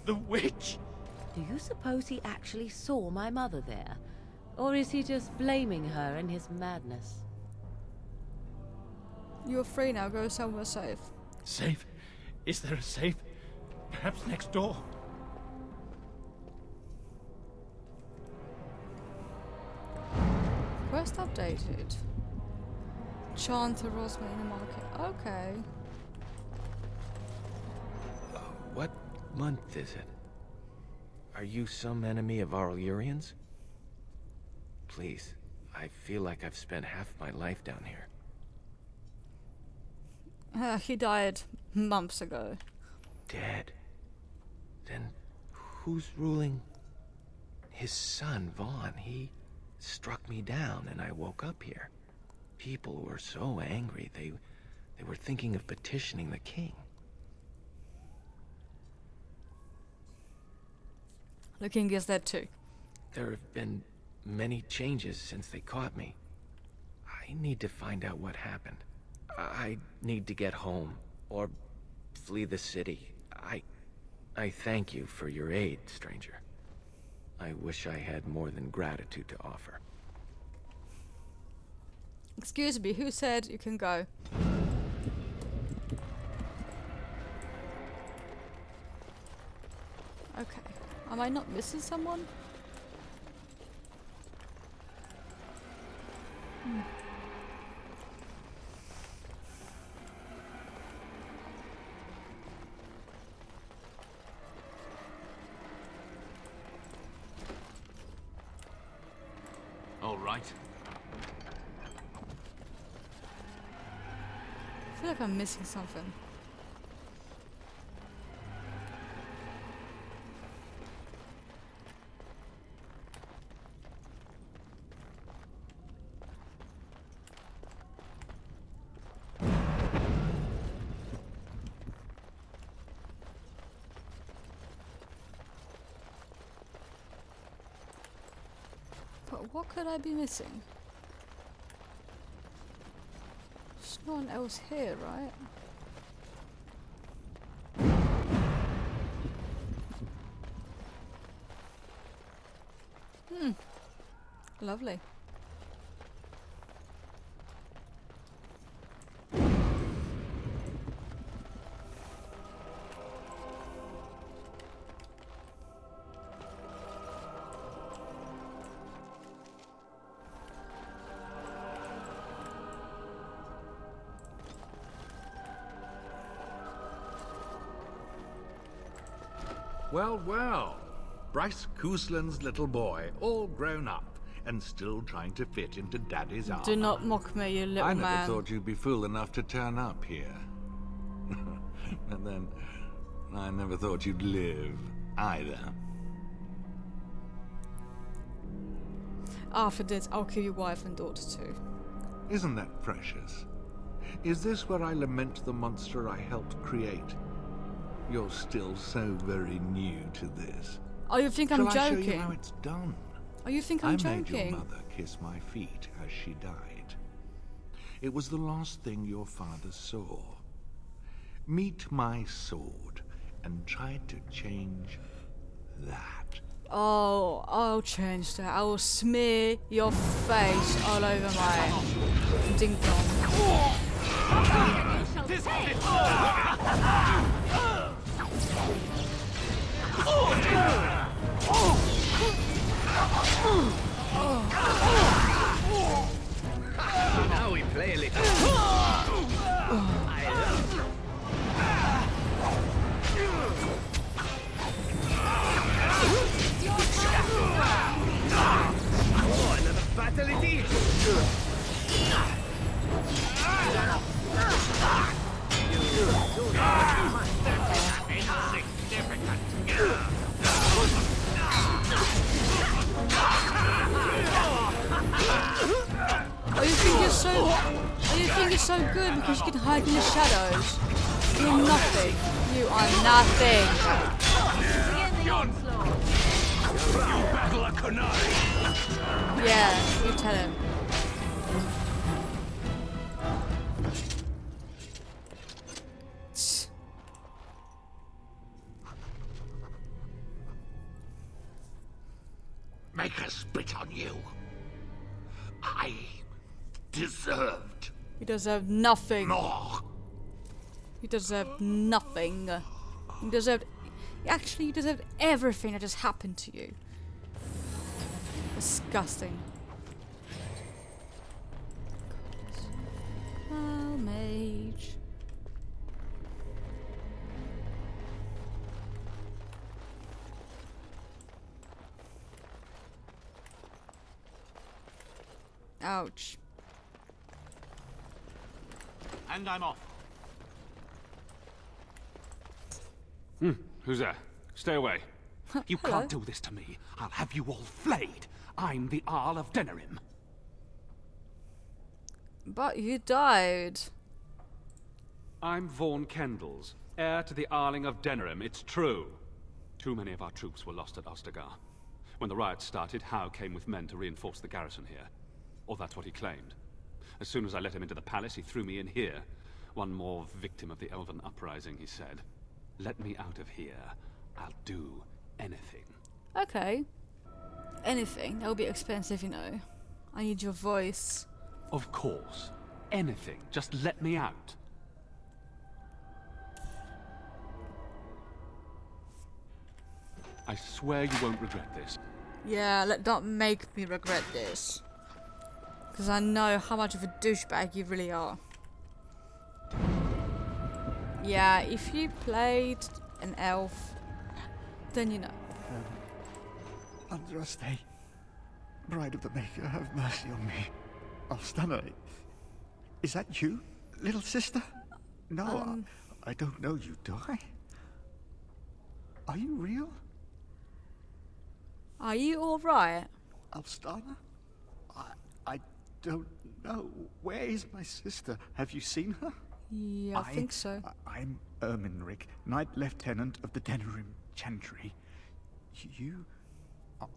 The witch! Do you suppose he actually saw my mother there? Or is he just blaming her in his madness? You're free now, go somewhere safe. Safe? Is there a safe? Perhaps next door? Quest updated. Chant a Rosman in the market. Okay. What month is it? Are you some enemy of our Illyrians? Please, I feel like I've spent half my life down here. He died months ago. Dead? Then who's ruling? His son, Vaughn. He struck me down and I woke up here. People were so angry, they were thinking of petitioning the king. The king is dead too. There have been many changes since they caught me. I need to find out what happened. I need to get home, or flee the city. I thank you for your aid, stranger. I wish I had more than gratitude to offer. Excuse me, who said you can go? Okay. Am I not missing someone? All right. I feel like I'm missing something. But what could I be missing? There's no one else here, right? Lovely. Well, well. Bryce Cousland's little boy, all grown up, and still trying to fit into Daddy's armor. Do not mock me, you little I man. never thought you'd be fool enough to turn up here. And then, I never thought you'd live, either. After this, I'll kill your wife and daughter too. Isn't that precious? Is this where I lament the monster I helped create? You're still so very new to this. Oh, you think I'm Shall I joking? show you how it's done? Oh, you think I'm I made joking? your mother kiss my feet as she died. It was the last thing your father saw. Meet my sword and try to change that. Oh, I'll change that. I will smear your face all over my ding dong. play a little. I love you. Oh, another fatality. Oh, you think you're so good because you can hide in the shadows? You're nothing. You are nothing. You battle a Kunari. Yeah, you tell him. Make us spit on you. I deserved. You deserve nothing. More. You deserve nothing. You deserved... Actually, you deserved everything that just happened to you. Disgusting. Oh, mage. Ouch. And I'm off. Who's there? Stay away. You can't do this to me. I'll have you all flayed. I'm the Arl of Denerim. But you died. I'm Vaughan Kendalls, heir to the Arling of Denerim. It's true. Too many of our troops were lost at Ostagar. When the riots started, Howe came with men to reinforce the garrison here. Or that's what he claimed. As soon as I let him into the palace, he threw me in here. One more victim of the Elven uprising, he said. Let me out of here. I'll do anything. Okay. Anything. That'll be expensive, you know. I need your voice. Of course. Anything. Just let me out. I swear you won't regret this. Yeah, don't make me regret this. Because I know how much of a douchebag you really are. Yeah, if you played an elf, then you know. Andraste, Bride of the Maker, have mercy on me. Alstana, is that you, little sister? No, I don't know you, do I? Are you real? Are you alright? Alstana? I don't know. Where is my sister? Have you seen her? Yeah, I think so. I'm Erminric, Knight Lieutenant of the Denerim Chantry. You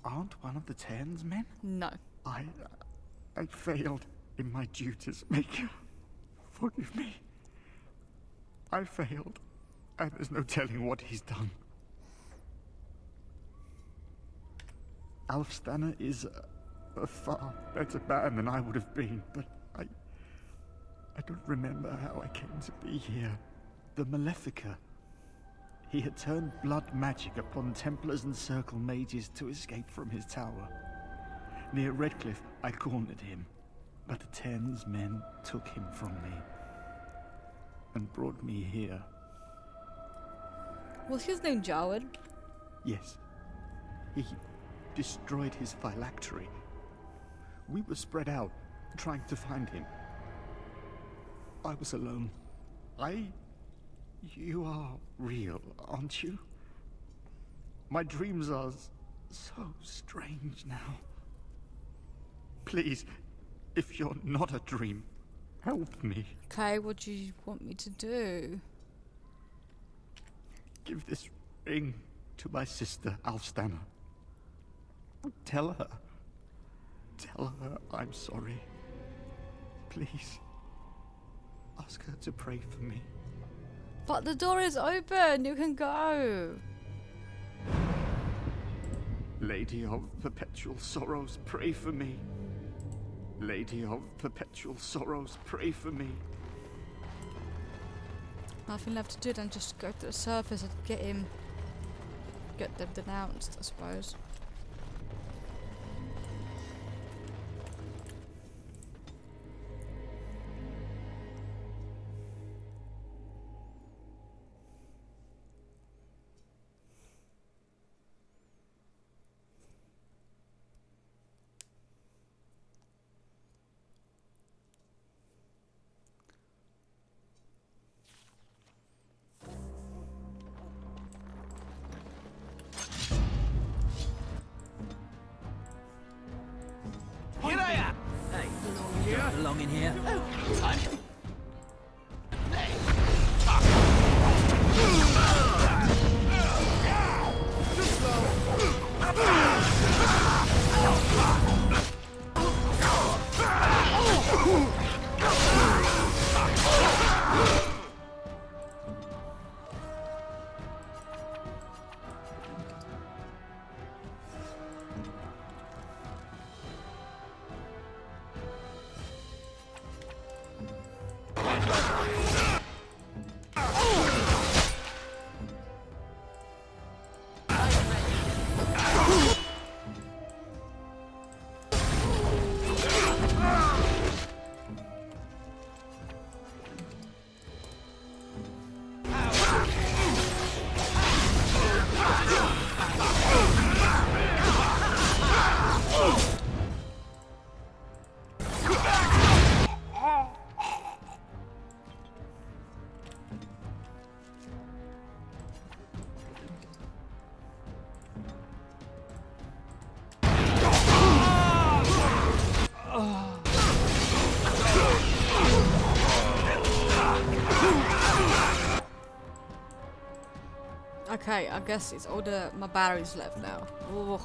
aren't one of the Tern's men? No. I failed in my duties, Maker. Forgive me. I failed, and there's no telling what he's done. Alfstana is a far better man than I would have been, but I don't remember how I came to be here. The Malefica. He had turned blood magic upon Templars and Circle mages to escape from his tower. Near Redcliffe, I cornered him, but the Tern's men took him from me and brought me here. Was his name Jawed? Yes. He destroyed his phylactery. We were spread out, trying to find him. I was alone. You are real, aren't you? My dreams are so strange now. Please, if you're not a dream, help me. Okay, what do you want me to do? Give this ring to my sister, Alfstana. Tell her I'm sorry. Please. Ask her to pray for me. But the door is open, you can go. Lady of Perpetual Sorrows, pray for me. Lady of Perpetual Sorrows, pray for me. Nothing left to do than just go to the surface and get them denounced, I suppose. Okay, I guess it's all my batteries left now. Ugh.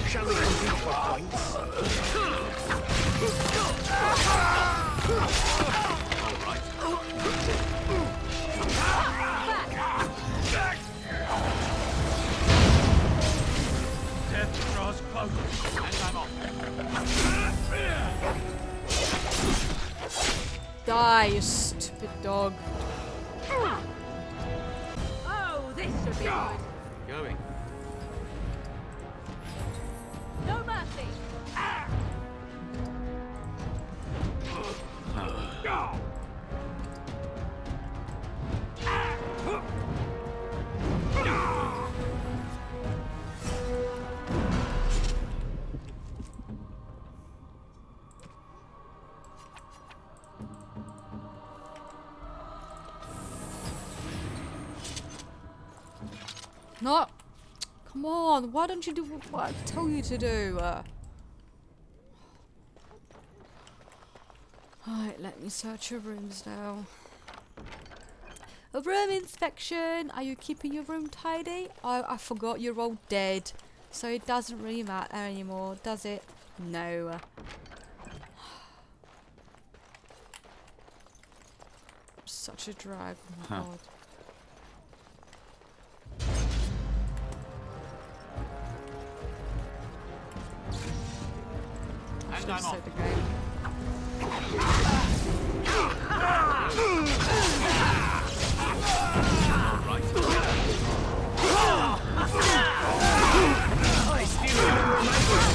Shall we compete for points? Death draws close, and I'm off. Die, you stupid dog. Oh, this should be good. Going. No mercy. No! Come on, why don't you do what I tell you to do? Alright, let me search your rooms now. A room inspection! Are you keeping your room tidy? Oh, I forgot you're all dead. So it doesn't really matter anymore, does it? No. Such a drag, oh my god. I should have saved the game. I still remember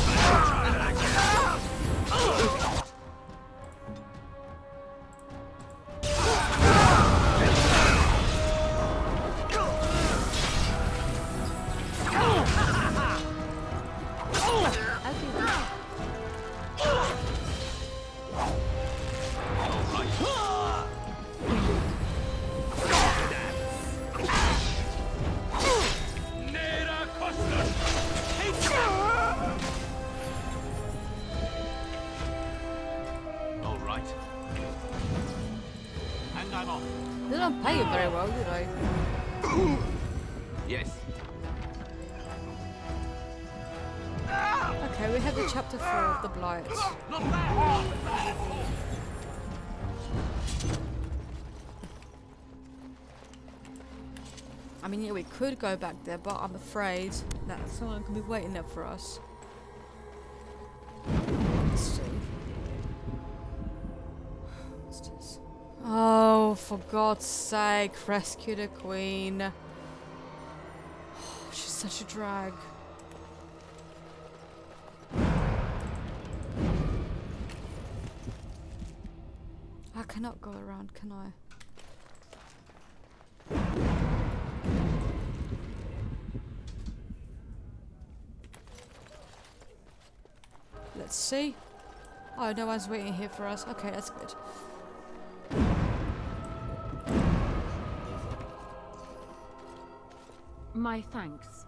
They don't pay you very well, do they? Yes. Okay, we have the chapter 4 of the Blight. I mean, yeah, we could go back there, but I'm afraid that someone could be waiting there for us. Let's see. What's this? Oh, for God's sake, rescue the Queen. Oh, she's such a drag. I cannot go around, can I? Let's see. Oh, no one's waiting here for us. Okay, that's good. My thanks.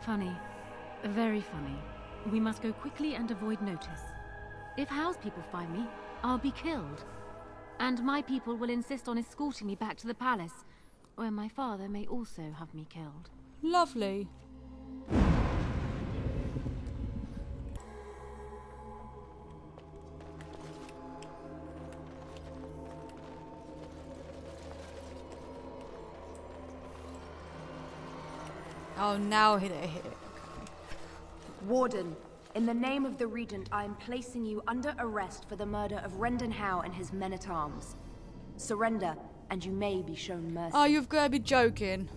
Funny. Very funny. We must go quickly and avoid notice. If Howe's people find me, I'll be killed. And my people will insist on escorting me back to the palace, where my father may also have me killed. Lovely. Oh, now hit it. Okay. Warden, in the name of the Regent, I am placing you under arrest for the murder of Rendon Howe and his men-at-arms. Surrender, and you may be shown mercy. Oh, you've got to be joking.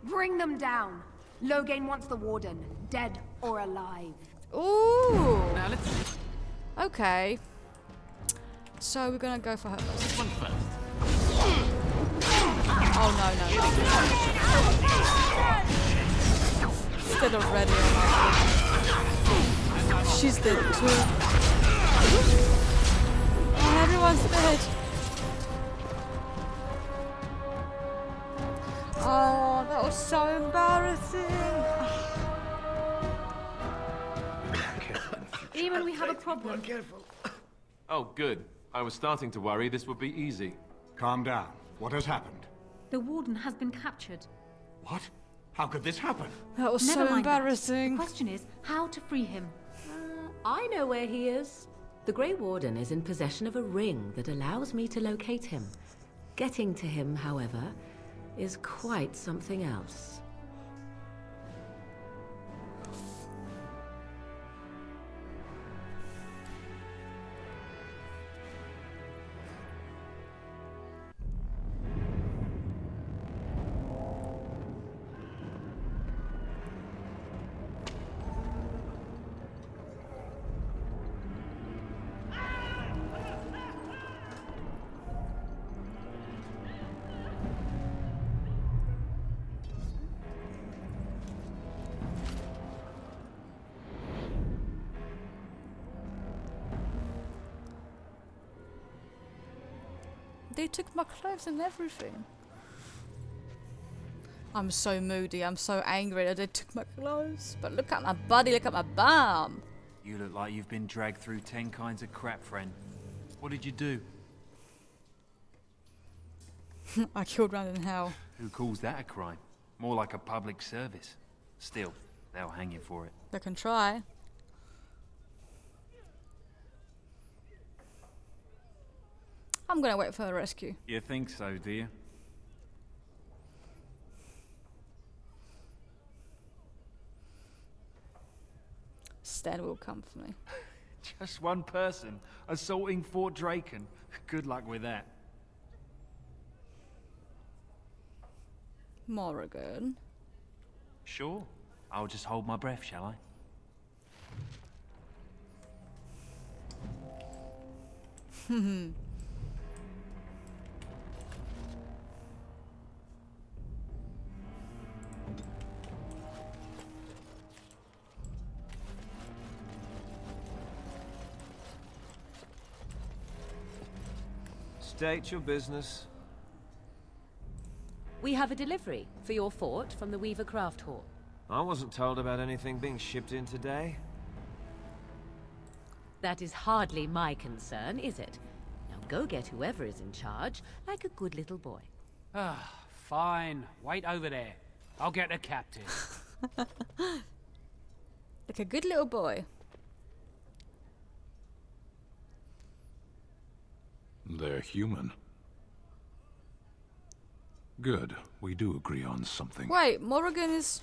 Bring them down. Logan wants the Warden, dead or alive. Ooh. Now let's... Okay. So we're gonna go for her first. One first. Oh no. Instead of ready. She's dead too. Oh, everyone's dead. Oh, that was so embarrassing. Even we have a problem. Careful. Oh, good. I was starting to worry this would be easy. Calm down. What has happened? The Warden has been captured. What? How could this happen? That was Never so mind that. embarrassing. The question is how to free him. I know where he is. The Grey Warden is in possession of a ring that allows me to locate him. Getting to him, however, is quite something else. They took my clothes and everything. I'm so moody. I'm so angry that they took my clothes. But look at my body. Look at my bum. You look like you've been dragged through 10 kinds of crap, friend. What did you do? I killed Rendon Howe. Who calls that a crime? More like a public service. Still, they'll hang you for it. They can try. I'm gonna wait for a rescue. You think so, do you? Stan will come for me. Just one person assaulting Fort Draken. Good luck with that. Morrigan. Sure. I'll just hold my breath, shall I? State your business. We have a delivery for your fort from the Weaver Craft Hall. I wasn't told about anything being shipped in today. That is hardly my concern, is it? Now go get whoever is in charge, like a good little boy. Ah, fine. Wait over there. I'll get the captain. Like a good little boy. They're human. Good. We do agree on something. Wait, Morrigan is...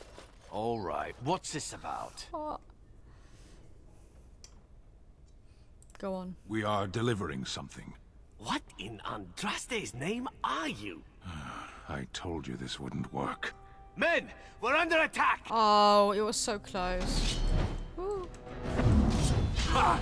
All right, what's this about? Oh. Go on. We are delivering something. What in Andraste's name are you? I told you this wouldn't work. Men, we're under attack! Oh, it was so close. Ooh. Ah!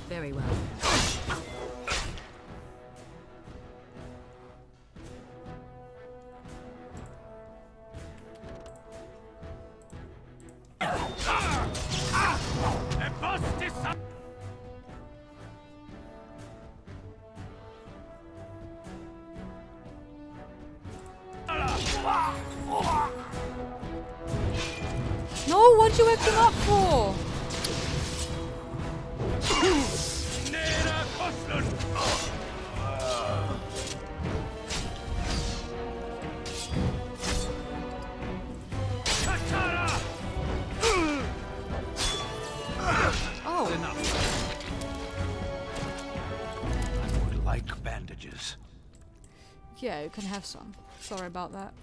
Very well. No, what'd you wake him up for? Oh. Enough. I would like bandages. Yeah, you can have some. Sorry about that.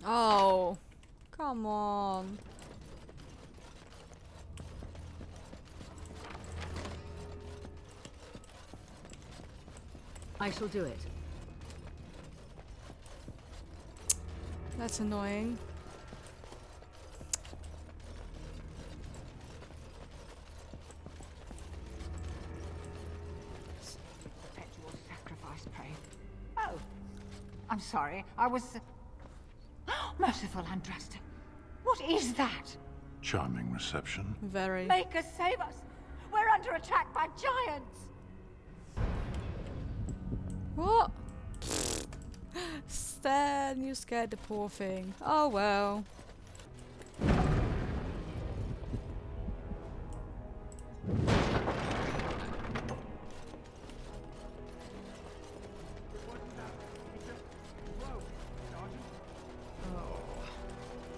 Oh, come on. I shall do it. That's annoying. Perpetual sacrifice, pray. Oh, I'm sorry. I was... Merciful Andraste. What is that? Charming reception. Very. Make us, save us. We're under attack by giants. What? Stan, you scared the poor thing. Oh well.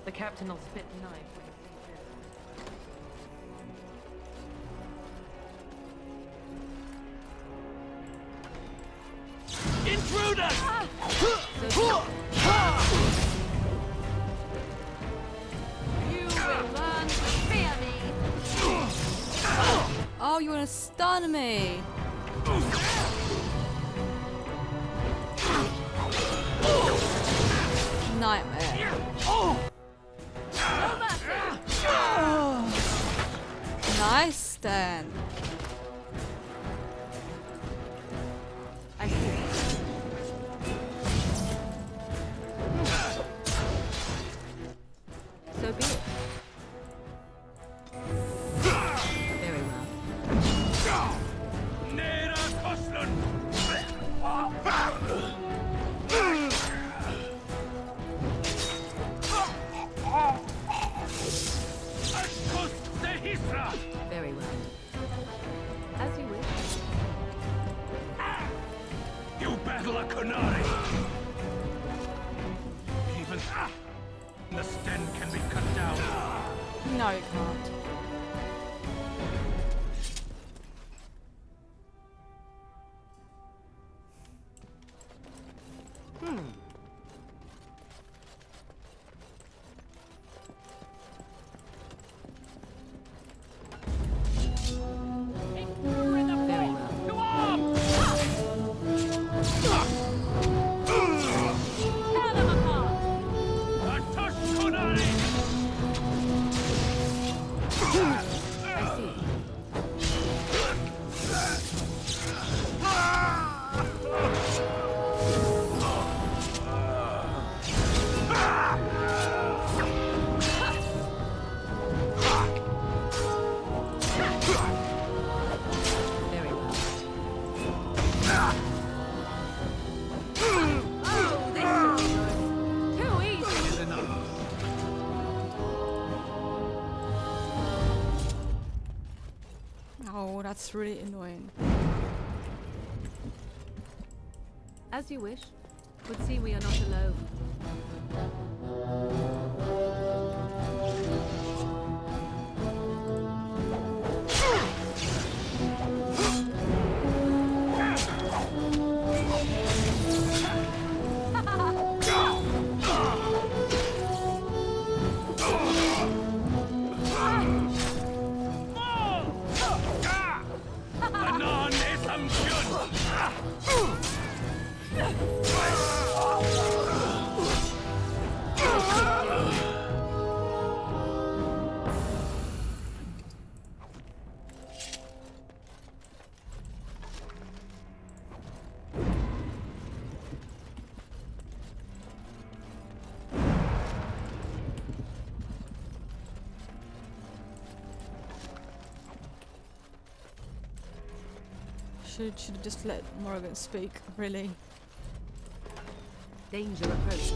The captain will spit the knife. Intruder! You will learn to fear me. Oh, you wanna stun me? Nightmare. Nice, Stan. I see. So be it. Very well. Nera Koslun! Very well. As you wish. You battle a Kunari! Even the stem can be cut down. No, you can't. Very well. I see. Very well. Oh, this should be good. Too easy. Is enough. Oh, that's really annoying. As you wish. Would seem we are not alone. Should have just let Morgan speak, really. Danger approaches.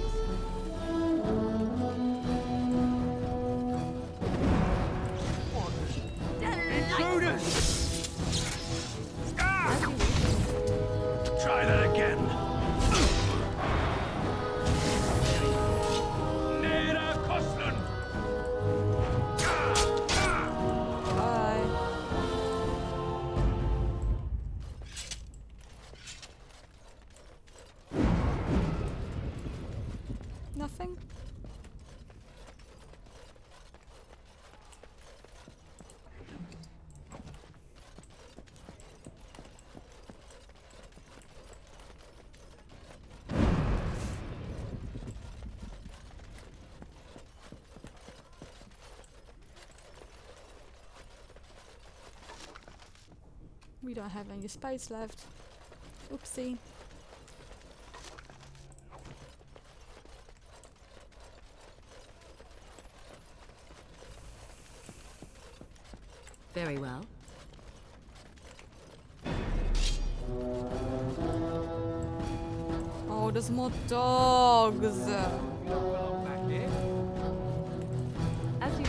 Intruders! Try that again. Nera Kostlund! Nothing? We don't have any space left. Oopsie. Very well. Oh, there's more dogs. As you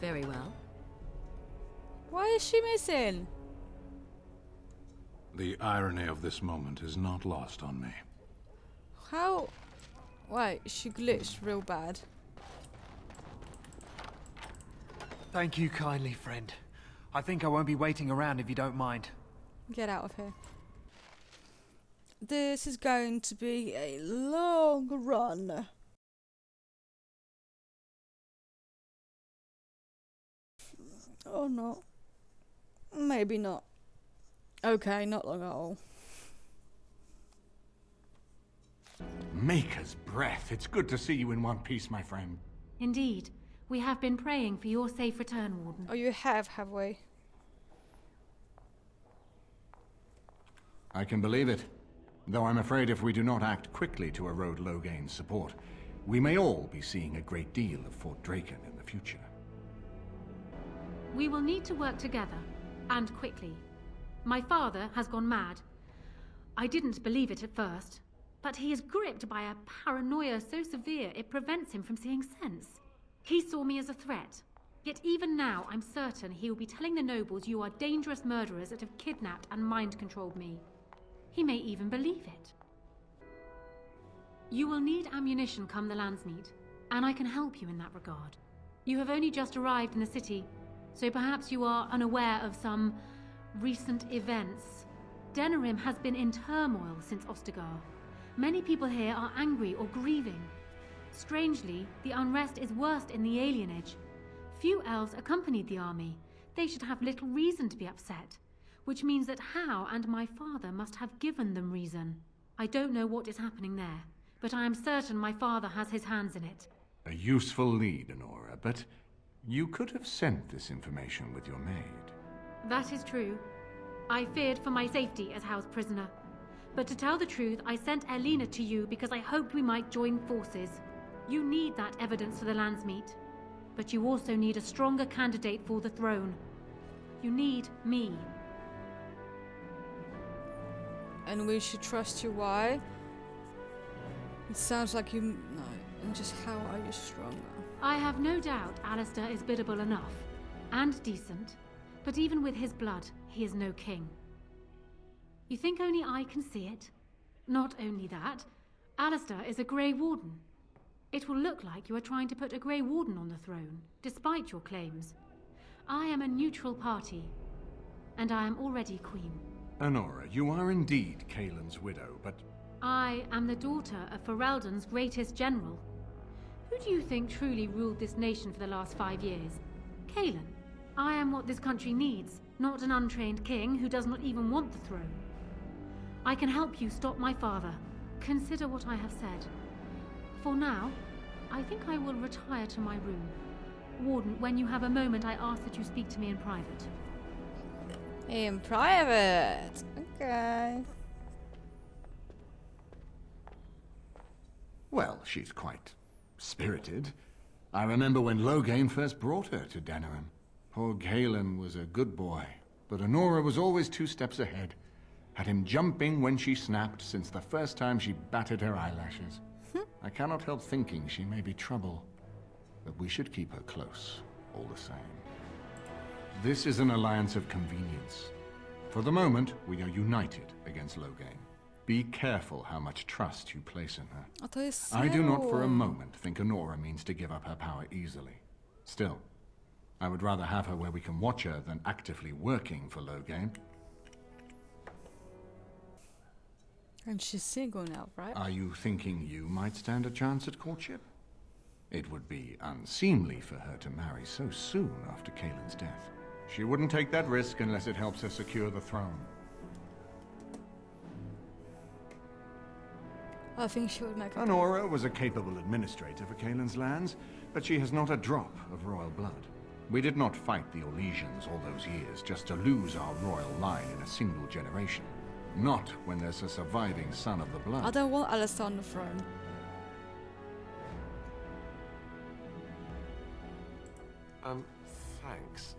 Very well. Why is she missing? The irony of this moment is not lost on me. How? Wait, she glitched real bad. Thank you kindly, friend. I think I won't be waiting around if you don't mind. Get out of here. This is going to be a long run. Or not. Maybe not. Okay, not long at all. Maker's breath. It's good to see you in one piece, my friend. Indeed. We have been praying for your safe return, Warden. Oh, you have we? I can believe it. Though I'm afraid if we do not act quickly to erode Logan's support, we may all be seeing a great deal of Fort Draken in the future. We will need to work together, and quickly. My father has gone mad. I didn't believe it at first, but he is gripped by a paranoia so severe it prevents him from seeing sense. He saw me as a threat, yet even now I'm certain he will be telling the nobles you are dangerous murderers that have kidnapped and mind-controlled me. He may even believe it. You will need ammunition come the Landsmeet, and I can help you in that regard. You have only just arrived in the city, so perhaps you are unaware of some recent events. Denerim has been in turmoil since Ostagar. Many people here are angry or grieving. Strangely, the unrest is worst in the alienage. Few elves accompanied the army. They should have little reason to be upset, which means that Hal and my father must have given them reason. I don't know what is happening there, but I am certain my father has his hands in it. A useful lead, Honora, but You could have sent this information with your maid. That is true. I feared for my safety as house prisoner. But to tell the truth, I sent Elena to you because I hoped we might join forces. You need that evidence for the Landsmeet. But you also need a stronger candidate for the throne. You need me. And we should trust you, why? It sounds like you... No. And just how are you stronger? I have no doubt Alistair is biddable enough. And decent. But even with his blood, he is no king. You think only I can see it? Not only that, Alistair is a Grey Warden. It will look like you are trying to put a Grey Warden on the throne, despite your claims. I am a neutral party, and I am already queen. Honora, you are indeed Kaelin's widow, but... I am the daughter of Ferelden's greatest general. Who do you think truly ruled this nation for the last 5 years? Kaelin. I am what this country needs, not an untrained king who does not even want the throne. I can help you stop my father. Consider what I have said. For now, I think I will retire to my room. Warden, when you have a moment, I ask that you speak to me in private. In private? Okay. Well, she's quite spirited. I remember when Logan first brought her to Denerim. Poor Kaelin was a good boy, but Honora was always 2 steps ahead. Had him jumping when she snapped since the first time she batted her eyelashes. I cannot help thinking she may be trouble, but we should keep her close, all the same. This is an alliance of convenience. For the moment, we are united against Logan. Be careful how much trust you place in her. I do not for a moment think Honora means to give up her power easily. Still, I would rather have her where we can watch her than actively working for Logan. And she's single now, right? Are you thinking you might stand a chance at courtship? It would be unseemly for her to marry so soon after Kaelin's death. She wouldn't take that risk unless it helps her secure the throne. I think she would make a... Honora was a capable administrator for Kaelin's lands, but she has not a drop of royal blood. We did not fight the Orlesians all those years just to lose our royal line in a single generation. Not when there's a surviving son of the blood. I don't want Alistair on the throne. Thanks.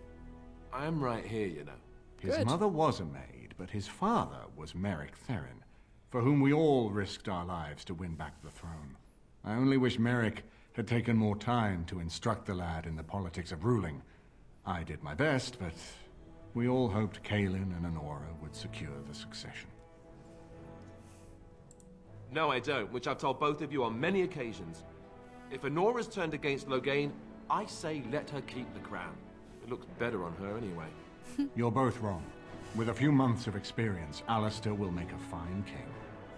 I am right here, you know. His mother was a maid, but his father was Merrick Theron, for whom we all risked our lives to win back the throne. I only wish Merrick had taken more time to instruct the lad in the politics of ruling. I did my best, but we all hoped Kaelin and Honora would secure the succession. No, I don't, which I've told both of you on many occasions. If Honora's turned against Logan, I say let her keep the crown. It looks better on her anyway. You're both wrong. With a few months of experience, Alistair will make a fine king.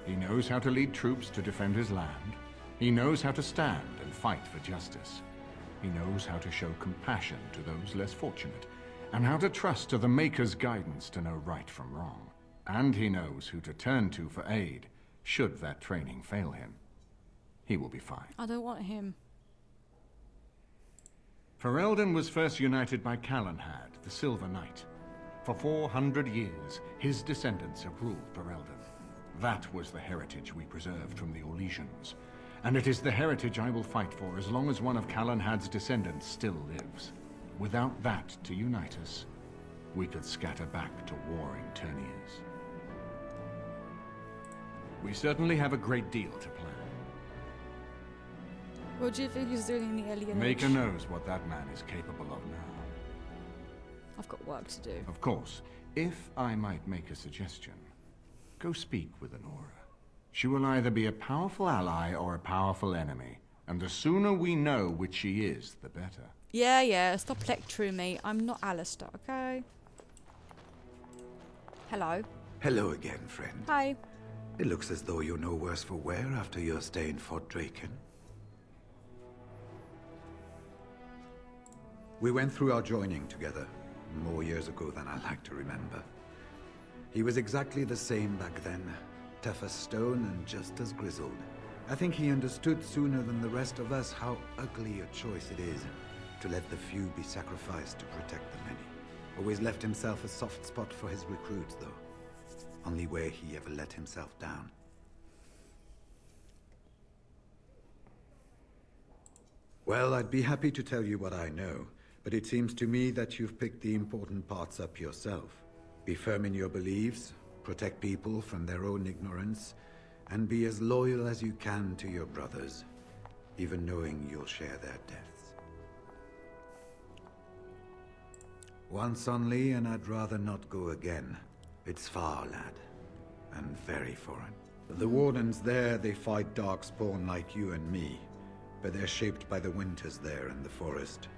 He knows how to lead troops to defend his land. He knows how to stand and fight for justice. He knows how to show compassion to those less fortunate, and how to trust to the Maker's guidance to know right from wrong. And he knows who to turn to for aid, should that training fail him. He will be fine. I don't want him. Ferelden was first united by Calenhad, the Silver Knight. For 400 years, his descendants have ruled Ferelden. That was the heritage we preserved from the Orlesians. And it is the heritage I will fight for as long as one of Calenhad's descendants still lives. Without that to unite us, we could scatter back to warring Terniers. We certainly have a great deal to plan. What do you think he's doing in the alien Maker age? knows what that man is capable of now. I've got work to do. Of course, if I might make a suggestion, go speak with Honora. She will either be a powerful ally or a powerful enemy, and the sooner we know which she is, the better. Yeah, stop lecturing me. I'm not Alistair, okay? Hello. Hello again, friend. Hi. It looks as though you're no worse for wear after your stay in Fort Draken. We went through our joining together, more years ago than I like to remember. He was exactly the same back then, tough as stone and just as grizzled. I think he understood sooner than the rest of us how ugly a choice it is to let the few be sacrificed to protect the many. Always left himself a soft spot for his recruits, though. Only way he ever let himself down. Well, I'd be happy to tell you what I know, but it seems to me that you've picked the important parts up yourself. Be firm in your beliefs, protect people from their own ignorance, and be as loyal as you can to your brothers, even knowing you'll share their deaths. Once only, and I'd rather not go again. It's far, lad, and very foreign. The Wardens there, they fight Darkspawn like you and me, but they're shaped by the winters there in the forest.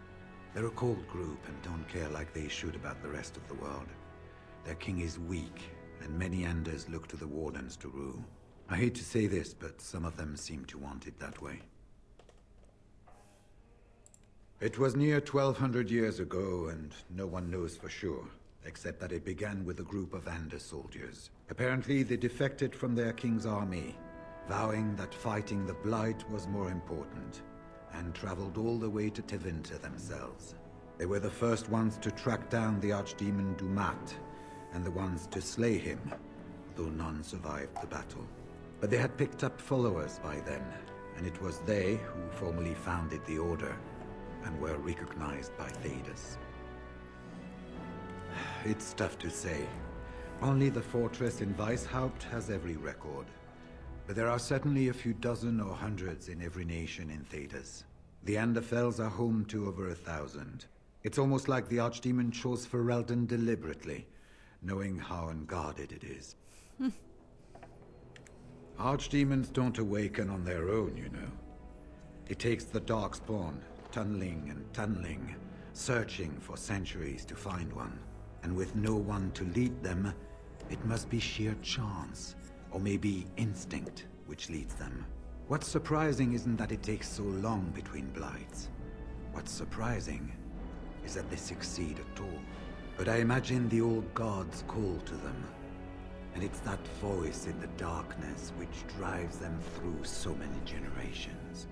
They're a cold group and don't care like they should about the rest of the world. Their king is weak, and many Enders look to the Wardens to rule. I hate to say this, but some of them seem to want it that way. It was near 1200 years ago, and no one knows for sure, except that it began with a group of Ender soldiers. Apparently, they defected from their king's army, vowing that fighting the Blight was more important, and traveled all the way to Tevinter themselves. They were the first ones to track down the archdemon Dumat, and the ones to slay him, though none survived the battle. But they had picked up followers by then, and it was they who formally founded the Order, and were recognized by Thedas. It's tough to say. Only the fortress in Weishaupt has every record. But there are certainly a few dozen or hundreds in every nation in Thedas. The Anderfells are home to over 1,000. It's almost like the Archdemon chose Ferelden deliberately, knowing how unguarded it is. Archdemons don't awaken on their own, you know. It takes the Darkspawn, tunneling and tunneling, searching for centuries to find one. And with no one to lead them, it must be sheer chance, or maybe instinct, which leads them. What's surprising isn't that it takes so long between Blights. What's surprising is that they succeed at all. But I imagine the old gods call to them. And it's that voice in the darkness which drives them through so many generations.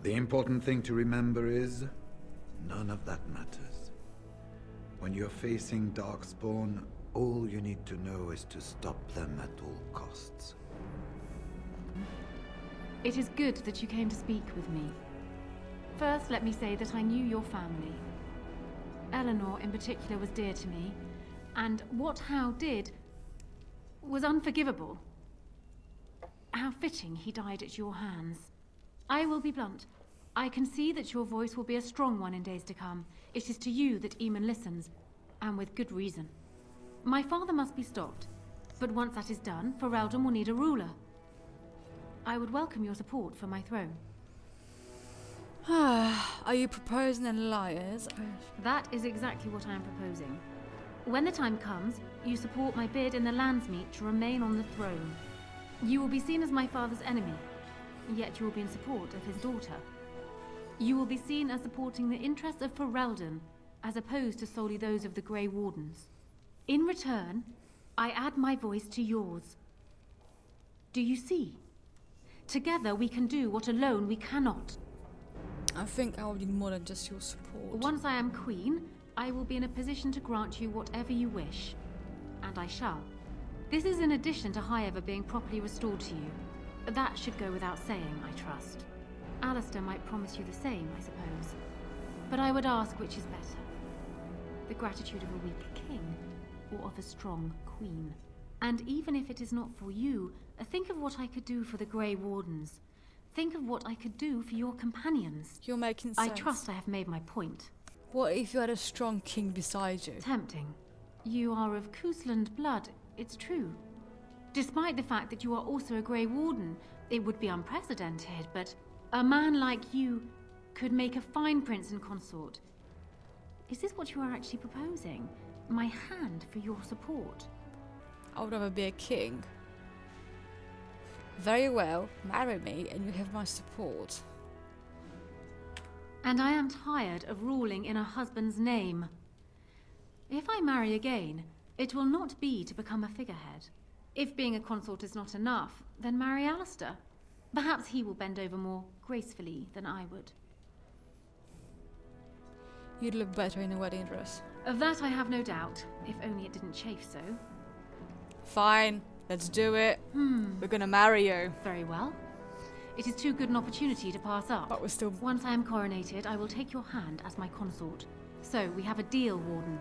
The important thing to remember is, none of that matters. When you're facing Darkspawn, all you need to know is to stop them at all costs. It is good that you came to speak with me. First, let me say that I knew your family. Eleanor, in particular, was dear to me, and what Hal did was unforgivable. How fitting he died at your hands. I will be blunt. I can see that your voice will be a strong one in days to come. It is to you that Eamon listens, and with good reason. My father must be stopped, but once that is done, Ferelden will need a ruler. I would welcome your support for my throne. Are you proposing an alliance? That is exactly what I am proposing. When the time comes, you support my bid in the Landsmeet to remain on the throne. You will be seen as my father's enemy, yet you will be in support of his daughter. You will be seen as supporting the interests of Ferelden, as opposed to solely those of the Grey Wardens. In return, I add my voice to yours. Do you see? Together we can do what alone we cannot. I think I will need more than just your support. Once I am queen, I will be in a position to grant you whatever you wish. And I shall. This is in addition to Highever being properly restored to you. That should go without saying, I trust. Alistair might promise you the same, I suppose. But I would ask which is better. The gratitude of a weak king, or of a strong queen. And even if it is not for you, think of what I could do for the Grey Wardens. Think of what I could do for your companions. You're making sense. I trust I have made my point. What if you had a strong king beside you? Tempting. You are of Cousland blood, it's true. Despite the fact that you are also a Grey Warden, it would be unprecedented, but a man like you could make a fine prince and consort. Is this what you are actually proposing? My hand for your support? I would rather be a king. Very well, marry me and you have my support. And I am tired of ruling in a husband's name. If I marry again, it will not be to become a figurehead. If being a consort is not enough, then marry Alistair. Perhaps he will bend over more gracefully than I would. You'd look better in a wedding dress. Of that I have no doubt, if only it didn't chafe so. Fine, let's do it. We're gonna marry you. Very well. It is too good an opportunity to pass up. But we're still... Once I am coronated, I will take your hand as my consort. So, we have a deal, Warden.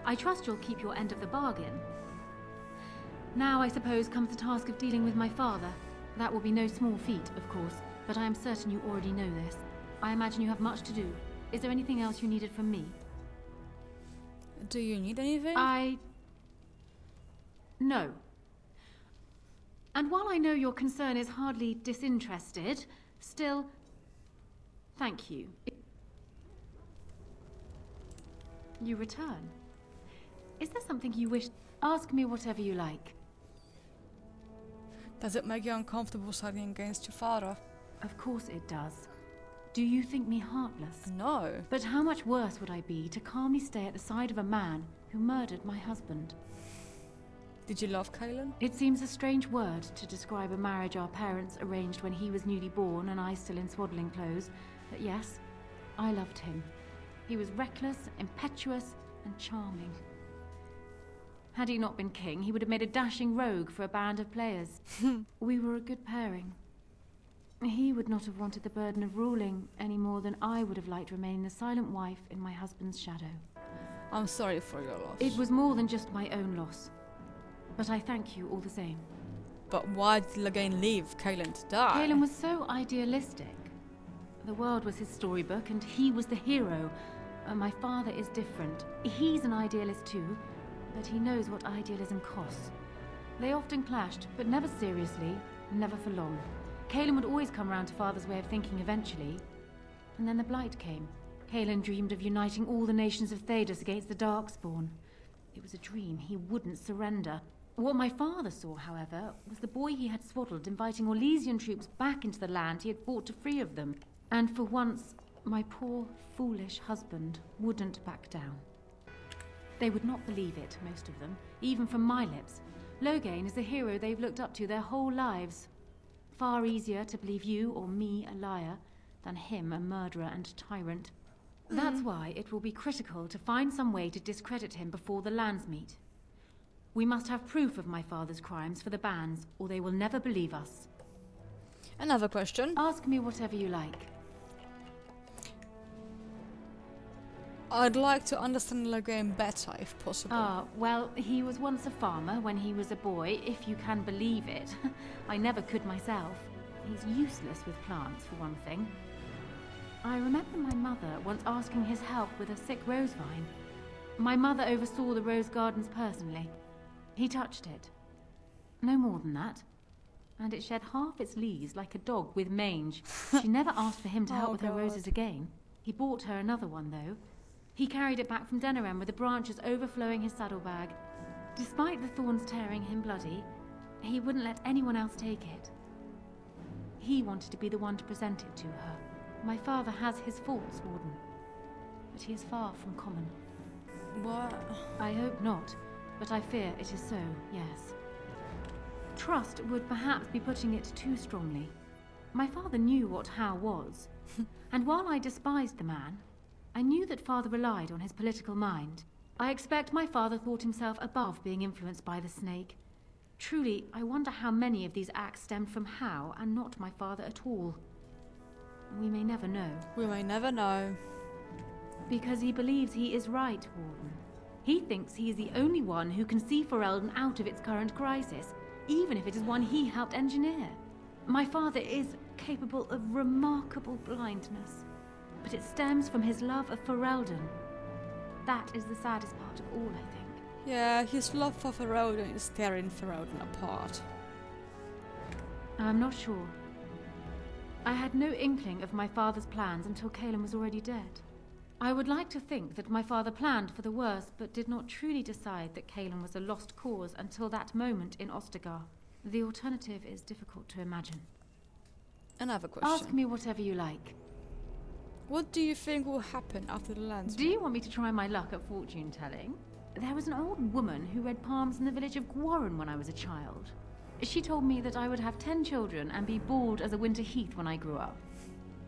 I trust you'll keep your end of the bargain. Now, I suppose, comes the task of dealing with my father. That will be no small feat, of course, but I am certain you already know this. I imagine you have much to do. Is there anything else you needed from me? Do you need anything? No. And while I know your concern is hardly disinterested, still, thank you. You return. Is there something you wish? Ask me whatever you like. Does it make you uncomfortable siding against your father? Of course it does. Do you think me heartless? No. But how much worse would I be to calmly stay at the side of a man who murdered my husband? Did you love Cailan? It seems a strange word to describe a marriage our parents arranged when he was newly born and I still in swaddling clothes. But yes, I loved him. He was reckless, impetuous, and charming. Had he not been king, he would have made a dashing rogue for a band of players. We were a good pairing. He would not have wanted the burden of ruling any more than I would have liked remaining the silent wife in my husband's shadow. I'm sorry for your loss. It was more than just my own loss. But I thank you all the same. But why did Logan leave Cailan to die? Cailan was so idealistic. The world was his storybook and he was the hero. My father is different. He's an idealist too, but he knows what idealism costs. They often clashed, but never seriously, never for long. Cailan would always come round to Father's way of thinking eventually. And then the Blight came. Cailan dreamed of uniting all the nations of Thedas against the Darkspawn. It was a dream. He wouldn't surrender. What my father saw, however, was the boy he had swaddled inviting Orlesian troops back into the land he had fought to free of them. And for once, my poor, foolish husband wouldn't back down. They would not believe it, most of them, even from my lips. Logan is the hero they've looked up to their whole lives. Far easier to believe you or me a liar than him a murderer and tyrant. That's why it will be critical to find some way to discredit him before the lands meet. We must have proof of my father's crimes for the bands, or they will never believe us. Another question. Ask me whatever you like. I'd like to understand Logan better, if possible. Well, he was once a farmer when he was a boy, if you can believe it. I never could myself. He's useless with plants, for one thing. I remember my mother once asking his help with a sick rose vine. My mother oversaw the rose gardens personally. He touched it. No more than that. And it shed half its leaves like a dog with mange. She never asked for him to help with her roses again. He bought her another one, though. He carried it back from Denerim with the branches overflowing his saddlebag. Despite the thorns tearing him bloody, he wouldn't let anyone else take it. He wanted to be the one to present it to her. My father has his faults, Warden, but he is far from common. What? I hope not, but I fear it is so, yes. Trust would perhaps be putting it too strongly. My father knew what How was, and while I despised the man, I knew that Father relied on his political mind. I expect my father thought himself above being influenced by the snake. Truly, I wonder how many of these acts stemmed from How and not my father at all. We may never know. We may never know. Because he believes he is right, Warden. He thinks he is the only one who can see Ferelden out of its current crisis, even if it is one he helped engineer. My father is capable of remarkable blindness, but it stems from his love of Ferelden. That is the saddest part of all, I think. Yeah, his love for Ferelden is tearing Ferelden apart. I'm not sure. I had no inkling of my father's plans until Cailan was already dead. I would like to think that my father planned for the worst, but did not truly decide that Cailan was a lost cause until that moment in Ostagar. The alternative is difficult to imagine. Another question. Ask me whatever you like. What do you think will happen after the lands? Do you want me to try my luck at fortune-telling? There was an old woman who read palms in the village of Gwarren when I was a child. She told me that I would have 10 children and be bald as a winter heath when I grew up.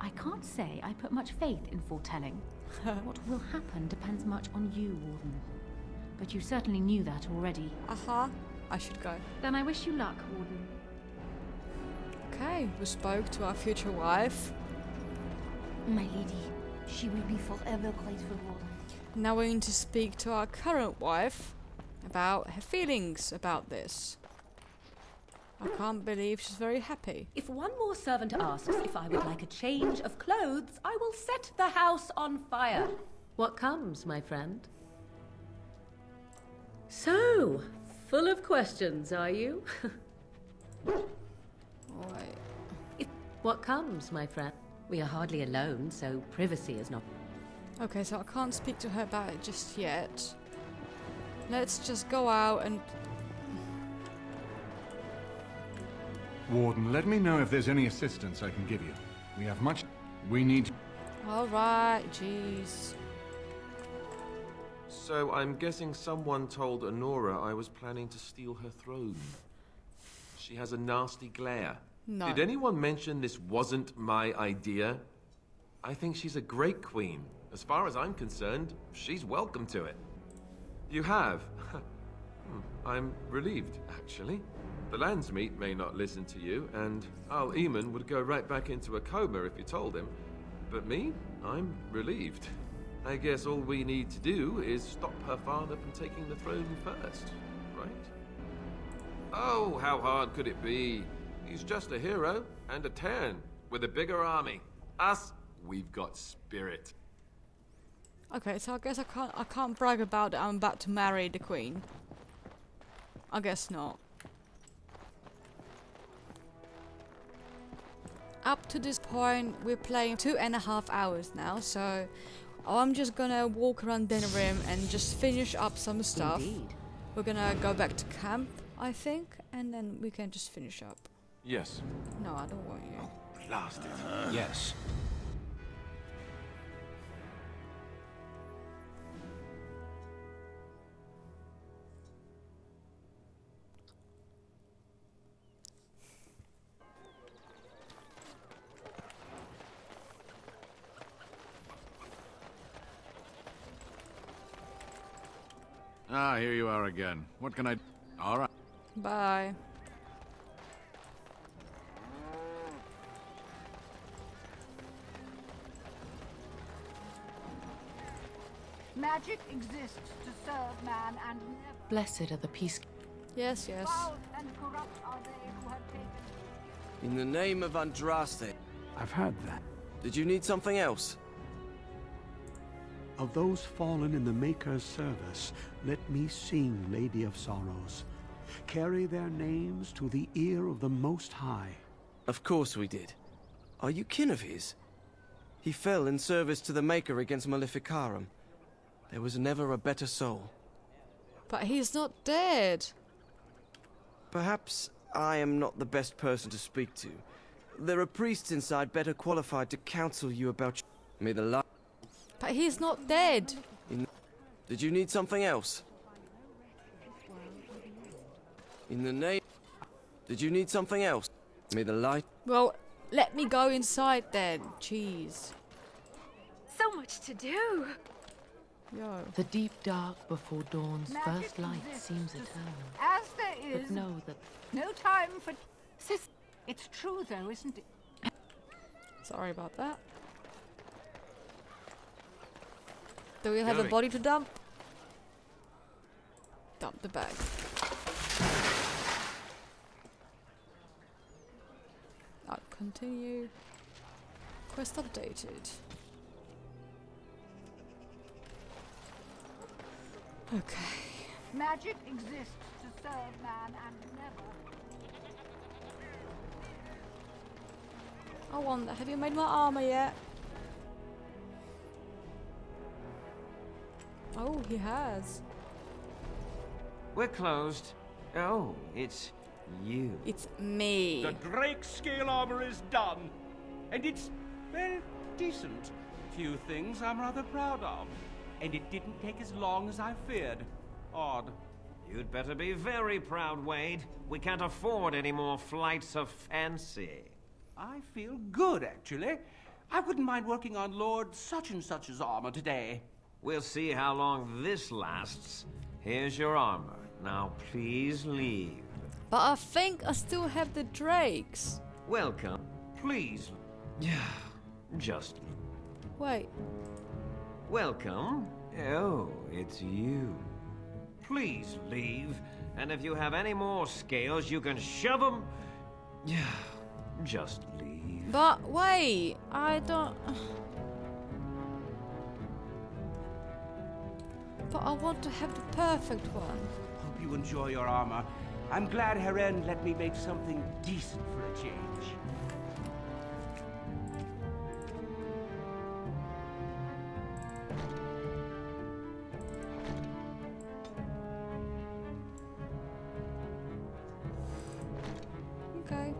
I can't say I put much faith in foretelling. What will happen depends much on you, Warden. But you certainly knew that already. I should go. Then I wish you luck, Warden. Okay, we spoke to our future wife. My lady, she will be forever grateful, Warden. Now we need to speak to our current wife about her feelings about this. I can't believe she's very happy. If one more servant asks if I would like a change of clothes, I will set the house on fire. What comes, my friend? So, full of questions, are you? What comes, my friend? We are hardly alone, so privacy is not... Okay, so I can't speak to her about it just yet. Let's just go out and... Warden, let me know if there's any assistance I can give you. We have much... We need... Alright, jeez. So I'm guessing someone told Honora I was planning to steal her throne. She has a nasty glare. No. Did anyone mention this wasn't my idea? I think she's a great queen. As far as I'm concerned, she's welcome to it. You have? I'm relieved, actually. The Landsmeet may not listen to you, and Al Eamon would go right back into a coma if you told him. But me? I'm relieved. I guess all we need to do is stop her father from taking the throne first, right? Oh, how hard could it be? He's just a hero and a Terran with a bigger army. Us, we've got spirit. Okay, so I guess I can't brag about that I'm about to marry the queen. I guess not. Up to this point, we're playing 2.5 hours now, so I'm just gonna walk around Denerim and just finish up some stuff. Indeed. We're gonna go back to camp, I think, and then we can just finish up. Yes. No, I don't want you. Blast it. Yes. Ah, here you are again. What can I... All right. Bye. Magic exists to serve man and never... Blessed are the peace... Yes, yes. Foul and corrupt are they who have taken... In the name of Andraste. I've heard that. Did you need something else? Of those fallen in the Maker's service, let me sing, Lady of Sorrows. Carry their names to the ear of the Most High. Of course we did. Are you kin of his? He fell in service to the Maker against Maleficarum. There was never a better soul. But he's not dead. Perhaps I am not the best person to speak to. There are priests inside better qualified to counsel you about... May the light... But he's not dead. Did you need something else? In the name... Did you need something else? May the light... Well, let me go inside then. Jeez. So much to do. Yo. The deep dark before dawn's Magic first light exists seems to- eternal. As there is... But know that... No time for... It's true though, isn't it? Sorry about that. Do we have a Going. body to dump? Dump the bag. I'll continue. Quest updated. Okay. Magic exists to serve man and never... I wonder, have you made my armor yet? Oh, he has. We're closed. Oh, it's you. It's me. The Drake scale armor is done. And it's, well, decent. Few things I'm rather proud of. And it didn't take as long as I feared. Odd. You'd better be very proud, Wade. We can't afford any more flights of fancy. I feel good, actually. I wouldn't mind working on Lord such-and-such's armor today. We'll see how long this lasts. Here's your armor. Now please leave. But I think I still have the drakes. Welcome. Please. Just Wait. welcome. Oh, it's you. Please leave. And if you have any more scales, you can shove them. Just leave. But wait, I don't... But I want to have the perfect one. Hope you enjoy your armor. I'm glad Heren let me make something decent for a change. Okay.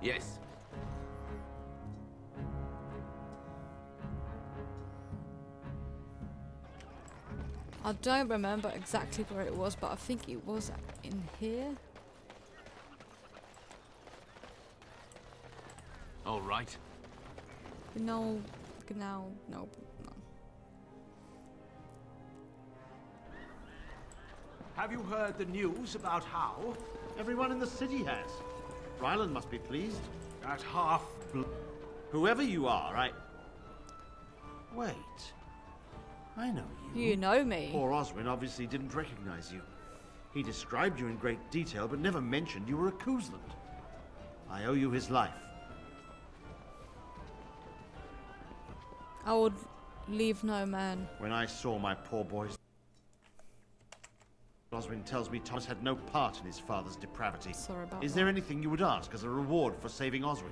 Yes. I don't remember exactly where it was, but I think it was in here. All right. No. Have you heard the news about how? Everyone in the city has. Ryland must be pleased. That half... Whoever you are, Wait. I know you. You know me. Poor Oswin obviously didn't recognize you. He described you in great detail, but never mentioned you were a Cousland. I owe you his life. I would leave no man. When I saw my poor boys... Oswin tells me Thomas had no part in his father's depravity. Sorry about Is that. there anything you would ask as a reward for saving Oswin?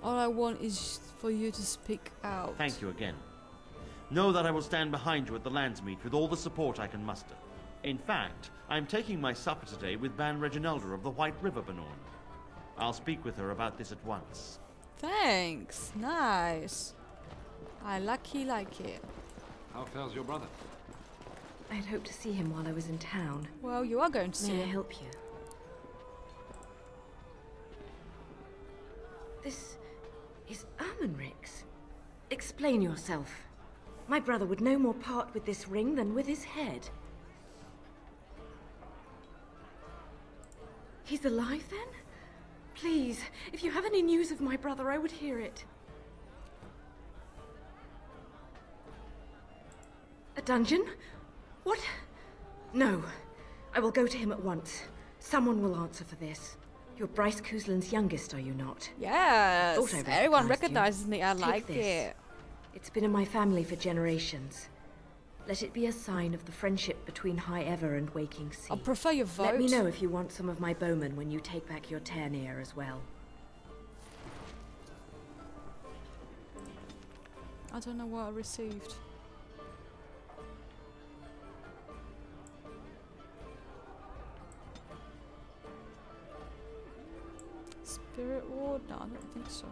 All I want is for you to speak out. Thank you again. Know that I will stand behind you at the Landsmeet with all the support I can muster. In fact, I am taking my supper today with Ban Reginalda of the White River Benorn. I'll speak with her about this at once. Thanks. Nice. I like it. How fares your brother? I had hoped to see him while I was in town. Well, you are going to see May I him. help you? This is Ermenric's. Explain yourself. My brother would no more part with this ring than with his head. He's alive then? Please, if you have any news of my brother, I would hear it. A dungeon? What? No. I will go to him at once. Someone will answer for this. You're Bryce Cousland's youngest, are you not? Yes. Thought I Everyone recognized recognizes you. me. I Take like this. it. It's been in my family for generations. Let it be a sign of the friendship between High Ever and Waking Sea. I prefer your vote. Let me know if you want some of my bowmen when you take back your Tairneer as well. I don't know what I received. Spirit Ward? No, I don't think so.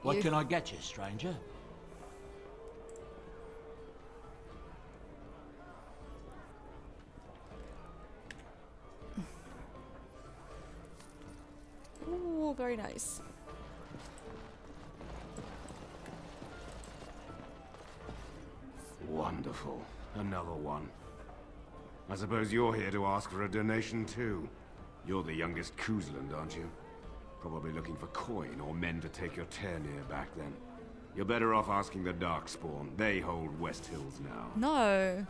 What can I get you, stranger? Ooh, very nice. Wonderful. Another one. I suppose you're here to ask for a donation too. You're the youngest Cousland, aren't you? Probably looking for coin or men to take your Tairneer back then. You're better off asking the Darkspawn. They hold West Hills now. No.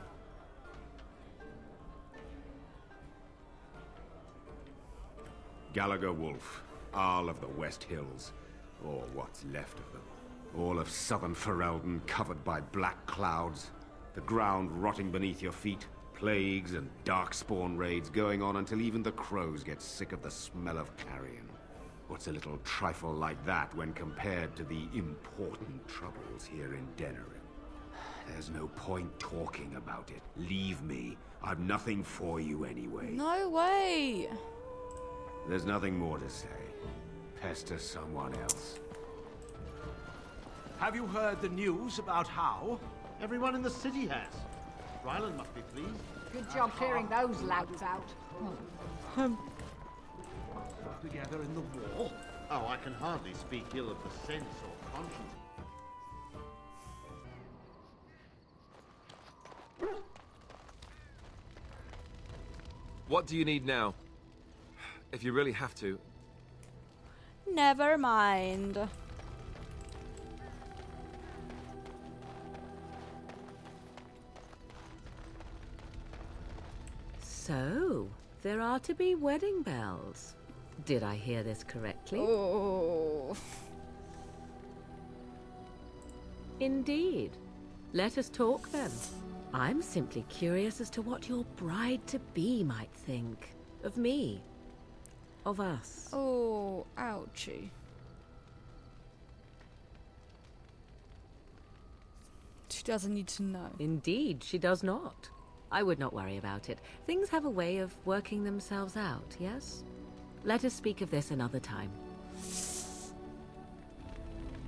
Gallagher Wolf, Arl of the West Hills, or what's left of them. All of southern Ferelden covered by black clouds, the ground rotting beneath your feet, plagues and darkspawn raids going on until even the crows get sick of the smell of carrion. What's a little trifle like that when compared to the important troubles here in Denerim? There's no point talking about it. Leave me. I've nothing for you anyway. No way. There's nothing more to say. Pester someone else. Have you heard the news about How? Everyone in the city has. Ryland must be pleased. Good job clearing those louts out. Together in the war? Oh, I can hardly speak ill of the sense or conscience. What do you need now? If you really have to. Never mind. So, there are to be wedding bells. Did I hear this correctly? Oh. Indeed. Let us talk then. I'm simply curious as to what your bride-to-be might think. Of me. Of us. Oh, ouchie. She doesn't need to know. Indeed, she does not. I would not worry about it. Things have a way of working themselves out, yes? Let us speak of this another time.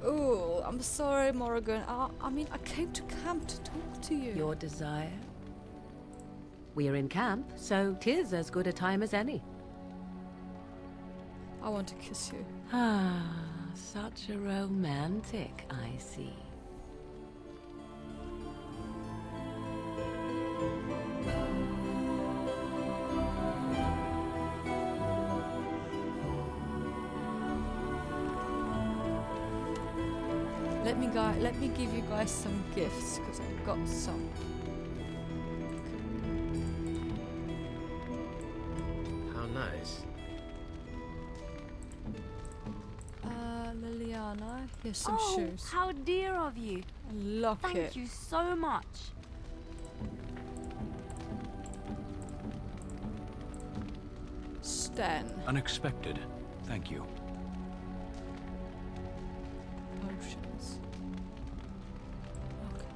Oh, I'm sorry, Morrigan. I mean, I came to camp to talk to you. Your desire? We're in camp, so 'tis as good a time as any. I want to kiss you. Ah, such a romantic, I see. Let me give you guys some gifts, because I've got some. How nice. Liliana, here's some Oh, shoes. how dear of you. A locket. Thank you so much. Stan. Unexpected. Thank you. Potions.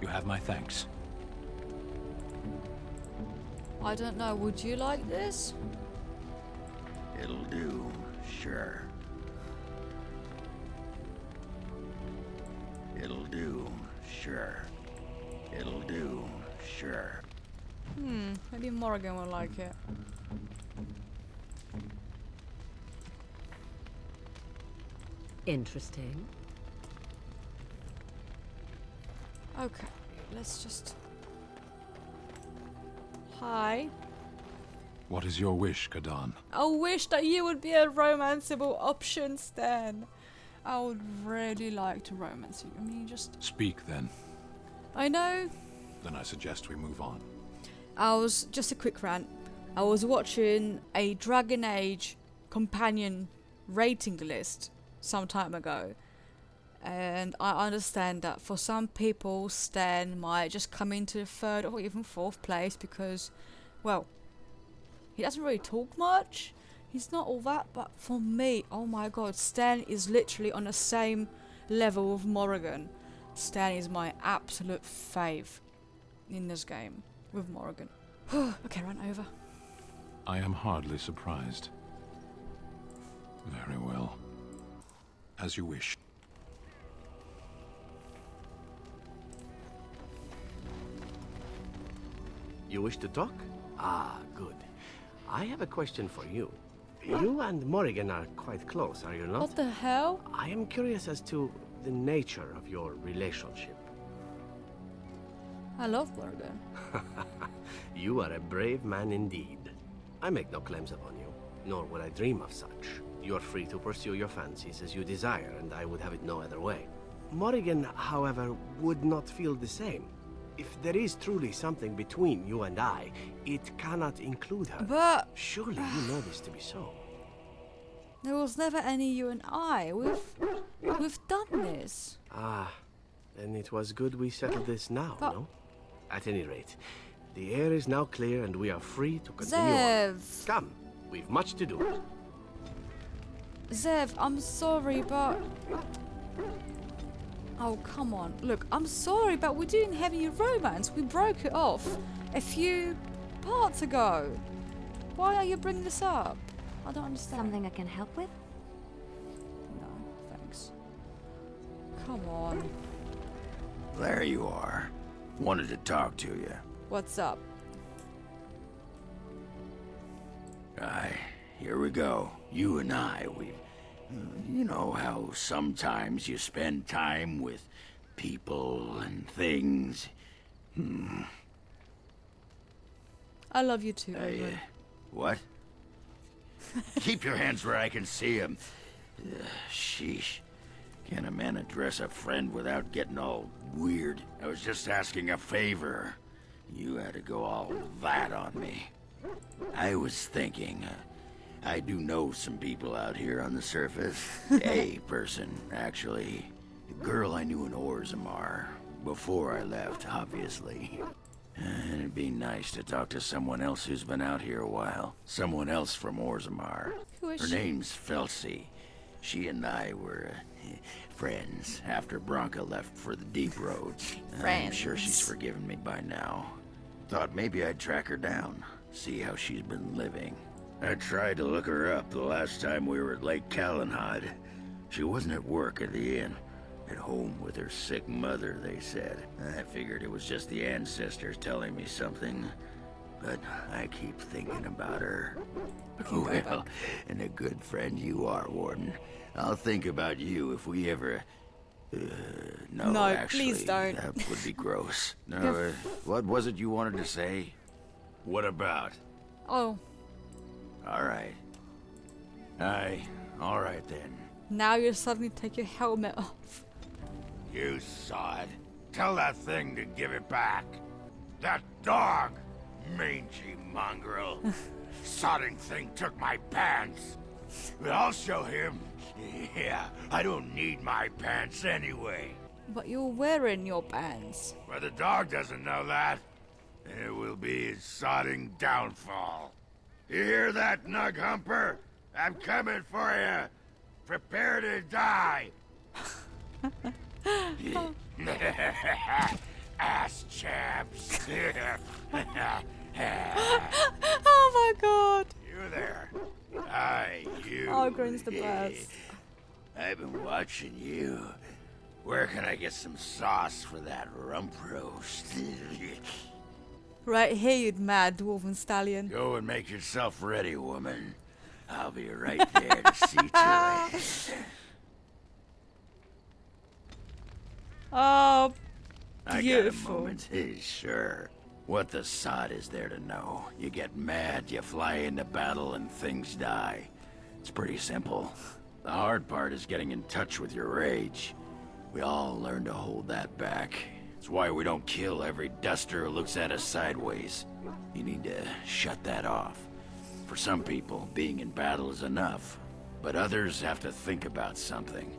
You have my thanks. I don't know, would you like this? It'll do, sure. It'll do, sure. It'll do, sure. Maybe Morrigan will like it. Interesting. Okay, let's just... Hi. What is your wish, Kadan? I wish that you would be a romanceable option, Stan. I would really like to romance you. I mean, just... Speak, then. I know. Then I suggest we move on. Just a quick rant. I was watching a Dragon Age companion rating list some time ago. And I understand that for some people, Stan might just come into the 3rd or even 4th place because, well, he doesn't really talk much. He's not all that, but for me, oh my god, Stan is literally on the same level with Morrigan. Stan is my absolute fave in this game with Morrigan. Okay, run over. I am hardly surprised. Very well. As you wish. You wish to talk? Ah, good. I have a question for you. You and Morrigan are quite close, are you not? What the hell? I am curious as to the nature of your relationship. I love Morrigan. You are a brave man indeed. I make no claims upon you, nor would I dream of such. You are free to pursue your fancies as you desire, and I would have it no other way. Morrigan, however, would not feel the same. If there is truly something between you and I, it cannot include her. But... Surely you know this to be so. There was never any you and I. We've done this. Ah, then it was good we settled this now, But... no? At any rate, the air is now clear and we are free to continue Zev. on. Come, we've much to do. Zev, I'm sorry, but... Oh, come on. Look, I'm sorry, but we're doing heavy romance. We broke it off a few parts ago. Why are you bringing this up? I don't understand. Something I can help with? No, thanks. Come on. There you are. Wanted to talk to you. What's up? Aye, here we go. You and I, you know how sometimes you spend time with people and things. I love you too, Logan. What? Keep your hands where I can see them. Sheesh. Can a man address a friend without getting all weird? I was just asking a favor. You had to go all that on me. I was thinking, I do know some people out here on the surface. A person, actually. The girl I knew in Orzammar. Before I left, obviously. And it'd be nice to talk to someone else who's been out here a while. Someone else from Orzammar. Who is Her she? name's Felsi. She and I were friends after Bronca left for the deep roads. I'm sure she's forgiven me by now. Thought maybe I'd track her down, see how she's been living. I tried to look her up the last time we were at Lake Calenhad. She wasn't at work at the inn. At home with her sick mother, they said. I figured it was just the ancestors telling me something. But I keep thinking about her. Well, and a good friend you are, Warden. I'll think about you if we ever... no, actually, please don't. That would be gross. No, what was it you wanted to say? What about? Oh. Alright. Aye, alright then. Now you suddenly take your helmet off. You sod. Tell that thing to give it back. That dog! Mangy mongrel. Sodding thing took my pants. But I'll show him. Yeah, I don't need my pants anyway. But you're wearing your pants. But the dog doesn't know that. It will be his sodding downfall. You hear that, Nug Humper? I'm coming for you. Prepare to die. Ass chaps. Oh my god. You there. Aye, you. Oh, Grin's the best. I've been watching you. Where can I get some sauce for that rump roast? Right here, you mad dwarven stallion. Go and make yourself ready, woman. I'll be right there to see to it. Oh, I beautiful. got a moment, sure. What the sod is there to know? You get mad, you fly into battle, and things die. It's pretty simple. The hard part is getting in touch with your rage. We all learn to hold that back. It's why we don't kill every duster who looks at us sideways. You need to shut that off. For some people, being in battle is enough. But others have to think about something.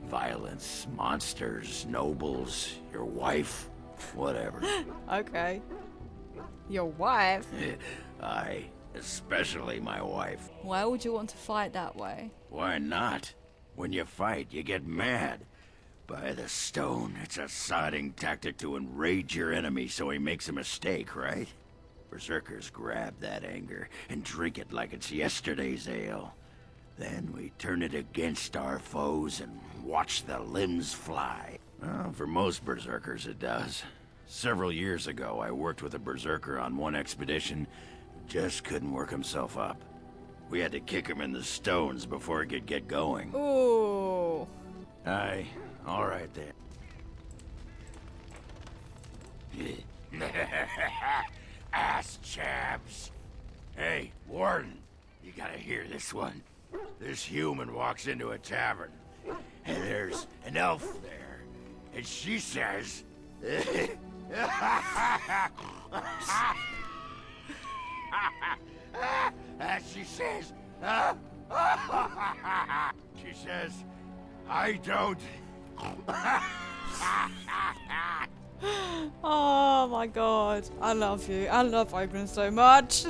Violence, monsters, nobles, your wife, whatever. Okay. Your wife? Aye, especially my wife. Why would you want to fight that way? Why not? When you fight, you get mad. By the stone, it's a sodding tactic to enrage your enemy so he makes a mistake, right? Berserkers grab that anger and drink it like it's yesterday's ale. Then we turn it against our foes and watch the limbs fly. Well, for most berserkers it does. Several years ago, I worked with a berserker on one expedition who just couldn't work himself up. We had to kick him in the stones before he could get going. Ooh. Aye, all right then. Ass chaps. Hey, Warden, you gotta hear this one. This human walks into a tavern, and there's an elf there, and she says... she says... she says, I don't... Oh my god. I love you. I love Open so much.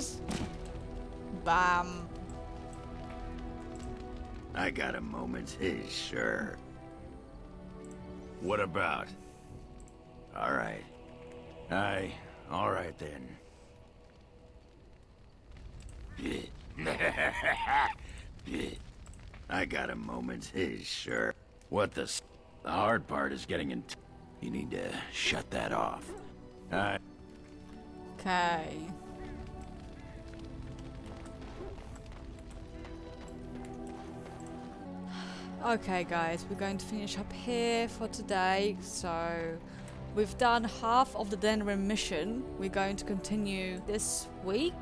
Bam. I got a moment, sure. What about? Alright. Alright then. I got a moment, sure. What the s? The hard part is getting in. You need to shut that off. Okay. Okay guys, we're going to finish up here for today. So we've done half of the Denerim mission. We're going to continue this week.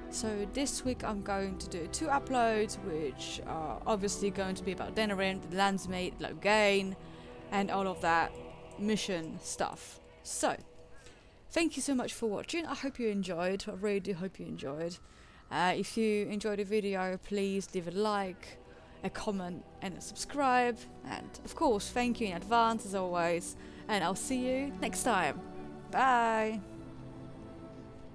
So this week I'm going to do 2 uploads, which are obviously going to be about Denerim, the Landsmeet, Logan, and all of that mission stuff. So thank you so much for watching. I hope you enjoyed. I really do hope you enjoyed. If you enjoyed the video, please leave a like, a comment and a subscribe, and of course thank you in advance as always, and I'll see you next time. Bye.